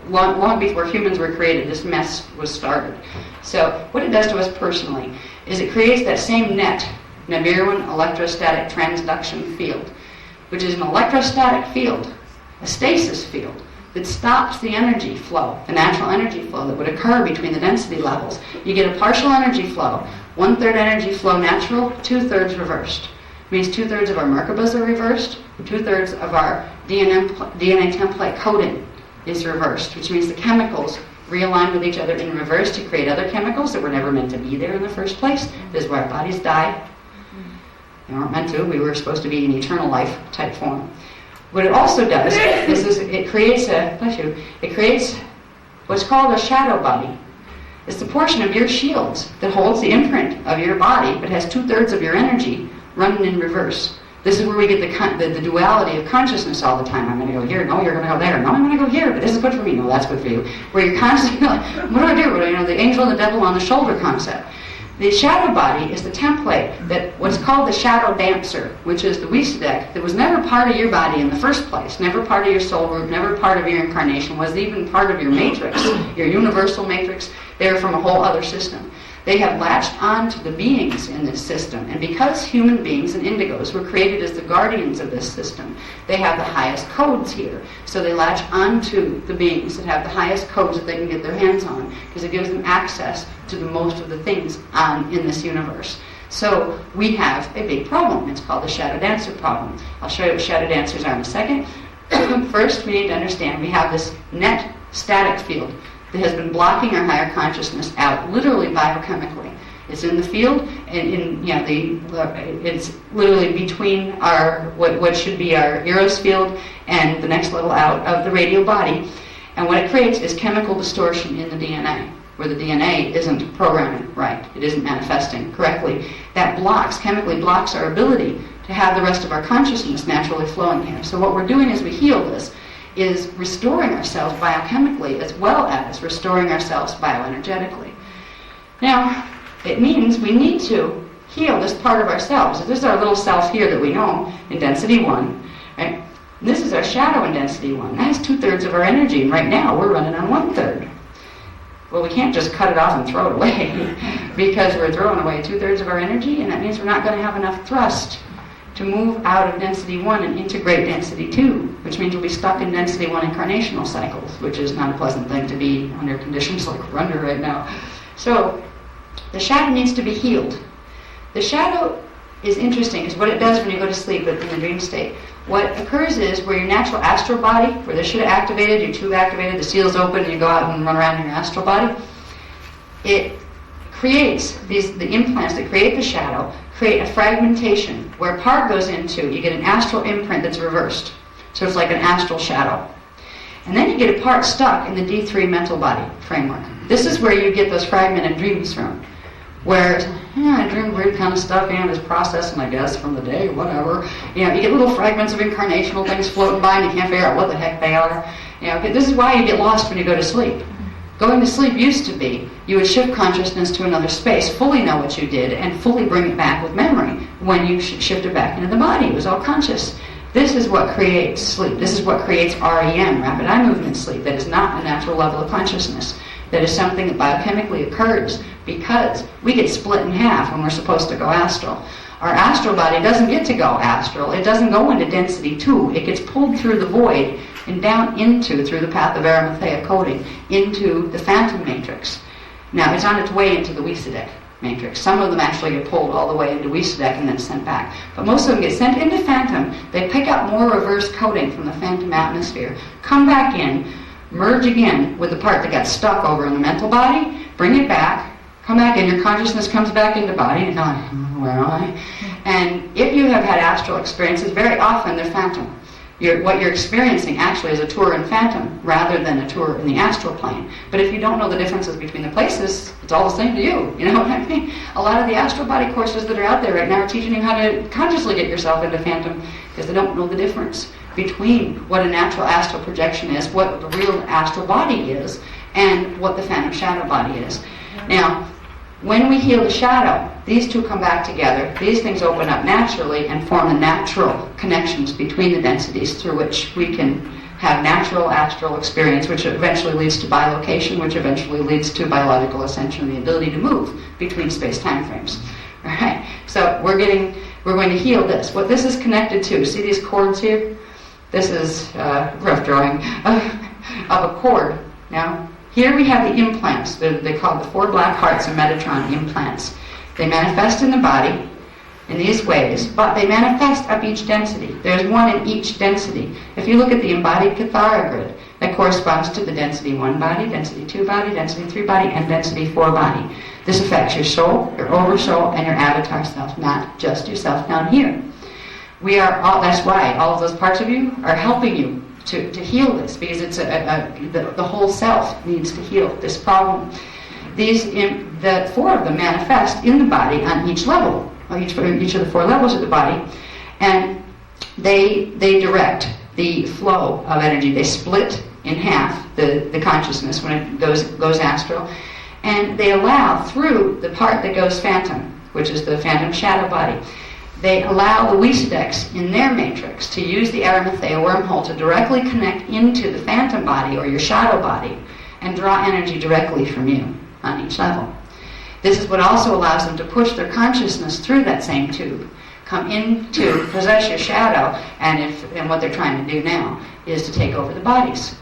long before humans were created. This mess was started. So what it does to us personally is it creates that same net, Nibiruan electrostatic transduction field, which is an electrostatic field, a stasis field, that stops the energy flow, the natural energy flow that would occur between the density levels. You get a partial energy flow, 1/3 energy flow natural, 2/3 reversed. It means 2/3 of our Merkabas are reversed, 2/3 of our DNA template coding is reversed, which means the chemicals realign with each other in reverse to create other chemicals that were never meant to be there in the first place. This is where our bodies die. They weren't meant to. We were supposed to be in eternal life type form. What it also does is it creates what's called a shadow body. It's the portion of your shields that holds the imprint of your body, but has 2/3 of your energy running in reverse. This is where we get the duality of consciousness all the time. I'm going to go here. No, you're going to go there. No, I'm going to go here, but this is good for me. No, that's good for you. Where you're constantly like, what do I do? The angel and the devil on the shoulder concept. The shadow body is the template that what's called the shadow dancer, which is the Wisdek, that was never part of your body in the first place, never part of your soul root, never part of your incarnation, was even part of your matrix, your universal matrix. They are from a whole other system. They have latched on to the beings in this system, and because human beings and indigos were created as the guardians of this system, they have the highest codes here. So they latch onto the beings that have the highest codes that they can get their hands on, because it gives them access to the most of the things in this universe. So we have a big problem. It's called the shadow dancer problem. I'll show you what shadow dancers are in a second. First, we need to understand we have this net static field that has been blocking our higher consciousness out, literally biochemically. It's in the field, and it's literally between our what should be our Eros field and the next level out of the radial body. And what it creates is chemical distortion in the DNA, where the DNA isn't programming right. It isn't manifesting correctly. That chemically blocks our ability to have the rest of our consciousness naturally flowing here. So what we're doing as we heal this is restoring ourselves biochemically as well as restoring ourselves bioenergetically. Now, it means we need to heal this part of ourselves. This is our little self here that we know in density 1. Right? This is our shadow in density 1. That has 2/3 of our energy, and right now we're running on 1/3. Well, we can't just cut it off and throw it away because we're throwing away 2/3 of our energy, and that means we're not going to have enough thrust to move out of density 1 and integrate density 2, which means we'll be stuck in density 1 incarnational cycles, which is not a pleasant thing to be under conditions like we're under right now. So the shadow needs to be healed. The shadow is interesting because what it does when you go to sleep in the dream state, what occurs is where your natural astral body, where this should have activated, your tube activated, the seal's open, and you go out and run around in your astral body, it creates the implants that create the shadow, create a fragmentation where part goes into, you get an astral imprint that's reversed. So it's like an astral shadow. And then you get a part stuck in the D3 mental body framework. This is where you get those fragmented dreams from. Where, I dreamed weird kind of stuff, just processing, I guess, from the day, whatever. You get little fragments of incarnational things floating by and you can't figure out what the heck they are. This is why you get lost when you go to sleep. Going to sleep used to be, you would shift consciousness to another space, fully know what you did, and fully bring it back with memory when you shifted back into the body. It was all conscious. This is what creates sleep. This is what creates REM, rapid eye movement sleep. That is not a natural level of consciousness. That is something that biochemically occurs because we get split in half when we're supposed to go astral. Our astral body doesn't get to go astral. It doesn't go into density 2. It gets pulled through the void and down through the path of Arimathea coding, into the phantom matrix. Now, it's on its way into the Wisadek matrix. Some of them actually get pulled all the way into Wisadek and then sent back. But most of them get sent into phantom. They pick up more reverse coding from the phantom atmosphere, come back in, merge again with the part that got stuck over in the mental body, bring it back, come back in, your consciousness comes back into body, and you're like, where am I? And if you have had astral experiences, very often they're phantom. What you're experiencing actually is a tour in phantom rather than a tour in the astral plane. But if you don't know the differences between the places, it's all the same to you. You know what I mean? A lot of the astral body courses that are out there right now are teaching you how to consciously get yourself into phantom because they don't know the difference between what a natural astral projection is, what the real astral body is, and what the phantom shadow body is. Now, when we heal the shadow, these two come back together. These things open up naturally and form the natural connections between the densities through which we can have natural astral experience, which eventually leads to bilocation, which eventually leads to biological ascension, the ability to move between space-time frames. All right. So we're going to heal this. What this is connected to, see these cords here? This is a rough drawing of a cord. Now, here we have the implants. They call the 4 black hearts of Metatron implants. They manifest in the body in these ways, but they manifest up each density. There's one in each density. If you look at the embodied Kathara grid, that corresponds to the density 1 body, density 2 body, density 3 body, and density 4 body. This affects your soul, your oversoul, and your avatar self, not just yourself down here. That's why all of those parts of you are helping you to heal this, because it's the whole self needs to heal this problem. The 4 of them manifest in the body on each level, each of the 4 levels of the body, and they direct the flow of energy. They split in half the consciousness when it goes astral, and they allow through the part that goes phantom, which is the phantom shadow body. They allow the Wisadeks in their matrix to use the Arimathea wormhole to directly connect into the phantom body or your shadow body and draw energy directly from you on each level. This is what also allows them to push their consciousness through that same tube, come in to possess your shadow, and what they're trying to do now is to take over the bodies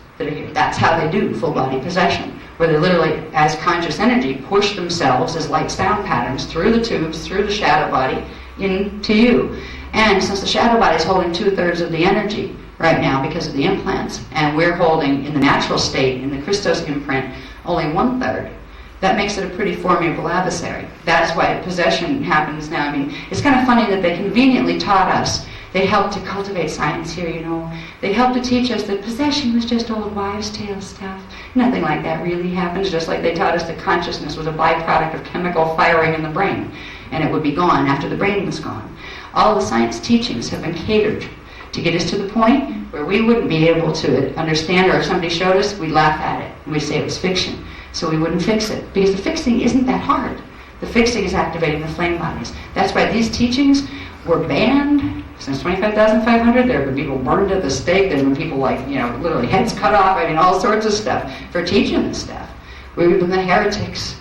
That's how they do full body possession, where they literally, as conscious energy, push themselves as light sound patterns through the tubes, through the shadow body, into you. And since the shadow body is holding 2/3 of the energy right now because of the implants, and we're holding in the natural state, in the Christos imprint, only 1/3, that makes it a pretty formidable adversary. That's why possession happens now. I mean, it's kind of funny that they conveniently taught us. They helped to cultivate science here, you know. They helped to teach us that possession was just old wives' tale stuff. Nothing like that really happens, just like they taught us that consciousness was a byproduct of chemical firing in the brain, and it would be gone after the brain was gone. All the science teachings have been catered to get us to the point where we wouldn't be able to understand, or if somebody showed us, we'd laugh at it, and we'd say it was fiction. So we wouldn't fix it, because the fixing isn't that hard. The fixing is activating the flame bodies. That's why these teachings were banned since 25,500. There have been people burned at the stake. There have been people literally heads cut off. I mean, all sorts of stuff for teaching this stuff. We've been the heretics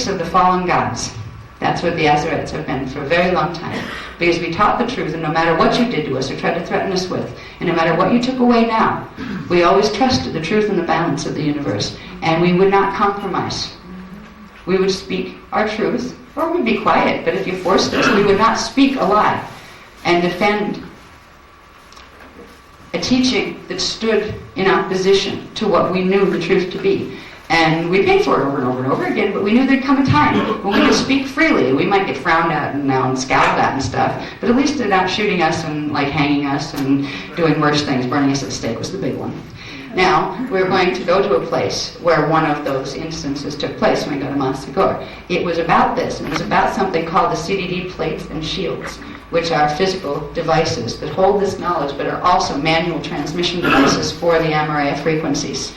of the fallen gods. That's what the Azarites have been for a very long time. Because we taught the truth, and no matter what you did to us or tried to threaten us with, and no matter what you took away now, we always trusted the truth and the balance of the universe, and we would not compromise. We would speak our truth, or we'd be quiet, but if you forced us, we would not speak a lie and defend a teaching that stood in opposition to what we knew the truth to be. And we paid for it over and over and over again, but we knew there'd come a time when we could speak freely. We might get frowned at and now and scowled at and stuff, but at least they're not shooting us and hanging us and doing worse things. Burning us at the stake was the big one. Now, we're going to go to a place where one of those instances took place when we go to Mansagur. It was about this, and it was about something called the CDD plates and shields, which are physical devices that hold this knowledge, but are also manual transmission devices for the Amaraya frequencies.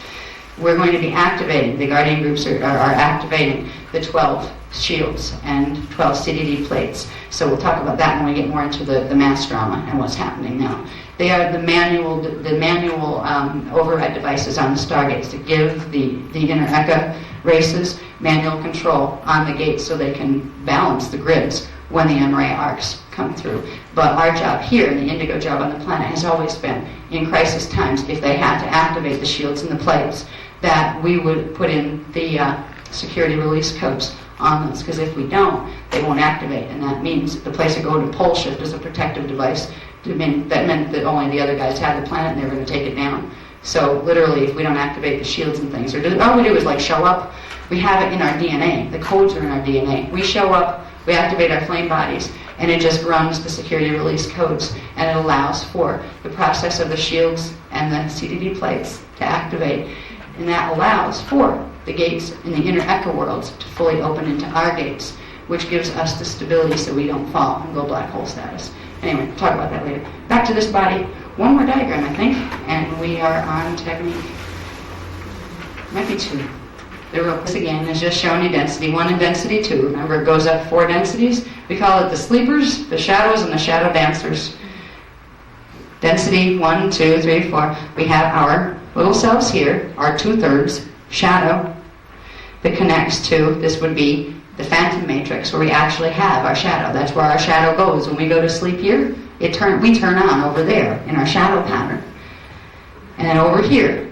We're going to be activating, the guardian groups are activating the 12 shields and 12 CDD plates. So we'll talk about that when we get more into the mass drama and what's happening now. They are the manual override devices on the stargates to give the inner Eka races manual control on the gates so they can balance the grids when the Amaraya arcs come through. But our job here, the indigo job on the planet, has always been, in crisis times, if they had to activate the shields and the plates, that we would put in the security release codes on those, because if we don't, they won't activate, and that means the place would go to pole shift as a protective device. That meant that only the other guys had the planet and they were going to take it down. So literally, if we don't activate the shields and things, all we do is show up. We have it in our DNA. The codes are in our DNA. We show up, we activate our flame bodies, and it just runs the security release codes, and it allows for the process of the shields and the CDD plates to activate, and that allows for the gates in the inner Eka worlds to fully open into our gates, which gives us the stability so we don't fall and go black hole status. Anyway, we'll talk about that later. Back to this body. One more diagram, I think, and we are on technique. Might be 2. This again is just showing you density 1 and density 2. Remember, it goes up 4 densities. We call it the sleepers, the shadows, and the shadow dancers. Density 1, 2, 3, 4. We have our little cells here, our 2/3 shadow that connects to, this would be the phantom matrix, where we actually have our shadow. That's where our shadow goes. When we go to sleep here, we turn on over there in our shadow pattern. And then over here,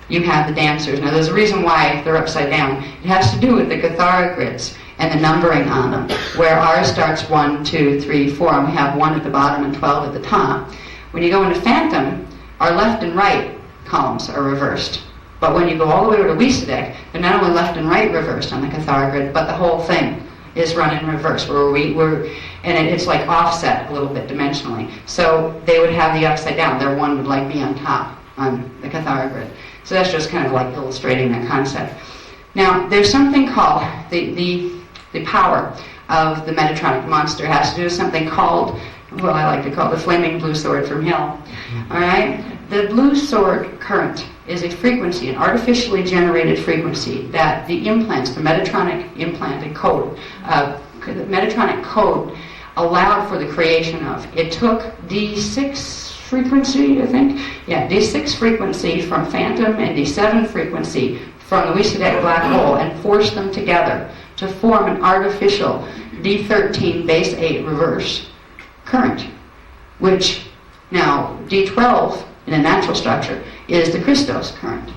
you have the dancers. Now there's a reason why they're upside down. It has to do with the Cathara grids and the numbering on them, where ours starts 1, 2, 3, 4, and we have 1 at the bottom and 12 at the top. When you go into phantom, our left and right columns are reversed. But when you go all the way over to Wisadek, they're not only left and right reversed on the Cathara grid, but the whole thing is run in reverse, and it's like offset a little bit dimensionally. So they would have the upside down. Their 1 would be on top on the Cathara grid. So that's just kind of illustrating that concept. Now, there's something called the power of the Metatronic monster. It has to do with something called, well, I like to call it the flaming blue sword from hell. All right? The blue sword current is a frequency, an artificially generated frequency that the implants, the Metatronic implanted code, the Metatronic code allowed for the creation of. It took D6 frequency, I think. Yeah, D6 frequency from phantom and D7 frequency from the Wisadek black hole and forced them together to form an artificial D13 base 8 reverse current, which now D12 in a natural structure is the Christos current.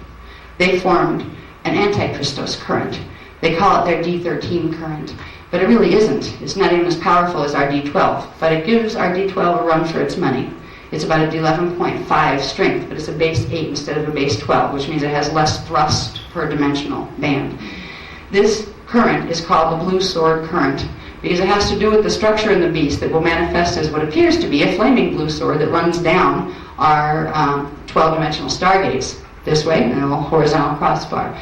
They formed an anti-Christos current. They call it their D13 current, but it really isn't. It's not even as powerful as our D12, but it gives our D12 a run for its money. It's about a D11.5 strength, but it's a base 8 instead of a base 12, which means it has less thrust per dimensional band. This current is called the blue sword current because it has to do with the structure in the beast that will manifest as what appears to be a flaming blue sword that runs down our 12-dimensional stargates this way, and a little horizontal crossbar.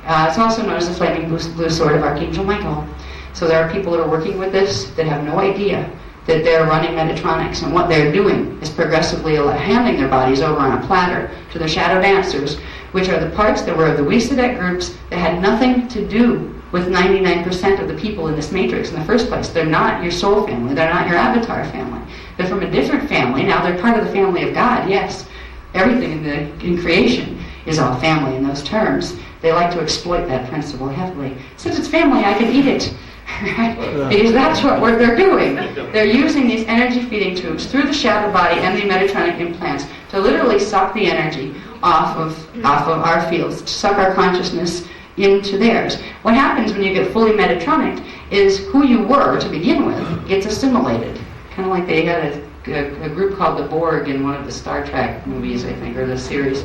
It's also known as the flaming blue sword of Archangel Michael. So there are people that are working with this that have no idea that they're running Metatronics, and what they're doing is progressively handing their bodies over on a platter to the shadow dancers, which are the parts that were of the Wesadet groups that had nothing to do with 99% of the people in this matrix in the first place. They're not your soul family. They're not your avatar family. They're from a different family. Now they're part of the family of God, yes. Everything in creation is all family in those terms. They like to exploit that principle heavily. Since it's family, I can eat it. Right? Because that's what they're doing. They're using these energy feeding tubes through the shadow body and the Metatronic implants to literally suck the energy off of our fields, to suck our consciousness into theirs. What happens when you get fully Metatronic is who you were to begin with gets assimilated. Kind of like they had a group called the Borg in one of the Star Trek movies, I think, or the series.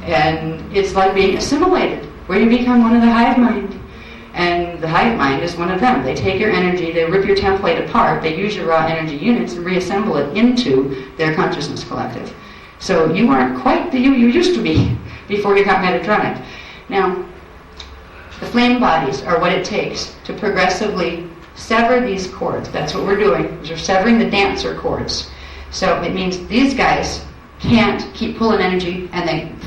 And it's like being assimilated, where you become one of the hive mind. And the hive mind is one of them. They take your energy, they rip your template apart, they use your raw energy units and reassemble it into their consciousness collective. So you aren't quite the you used to be before you got Metatronic. Now, the flame bodies are what it takes to progressively sever these cords. That's what we're doing, is we're severing the dancer cords. So it means these guys can't keep pulling energy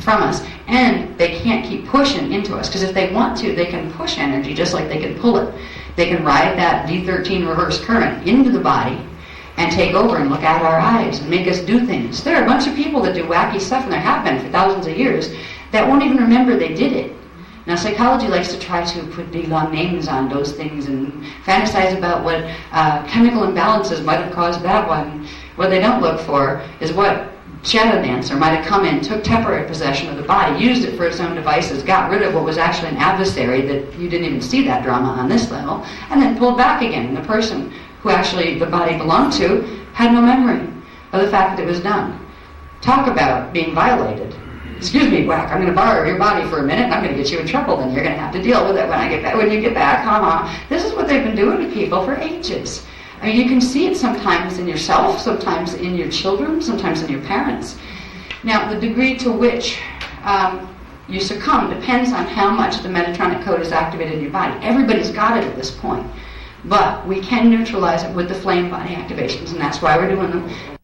from us, and they can't keep pushing into us, because if they want to, they can push energy just like they can pull it. They can ride that D13 reverse current into the body and take over and look out our eyes and make us do things. There are a bunch of people that do wacky stuff, and there have been for thousands of years, that won't even remember they did it. Now, psychology likes to try to put big long names on those things and fantasize about what chemical imbalances might have caused that one. What they don't look for is what shadow dancer might have come in, took temporary possession of the body, used it for its own devices, got rid of what was actually an adversary that you didn't even see that drama on this level, and then pulled back again. And the person who actually the body belonged to had no memory of the fact that it was done. Talk about being violated. Excuse me, Whack, I'm going to borrow your body for a minute, and I'm going to get you in trouble, then you're going to have to deal with it when you get back. This is what they've been doing to people for ages. I mean, you can see it sometimes in yourself, sometimes in your children, sometimes in your parents. Now, the degree to which you succumb depends on how much the Metatronic code is activated in your body. Everybody's got it at this point. But we can neutralize it with the flame body activations, and that's why we're doing them.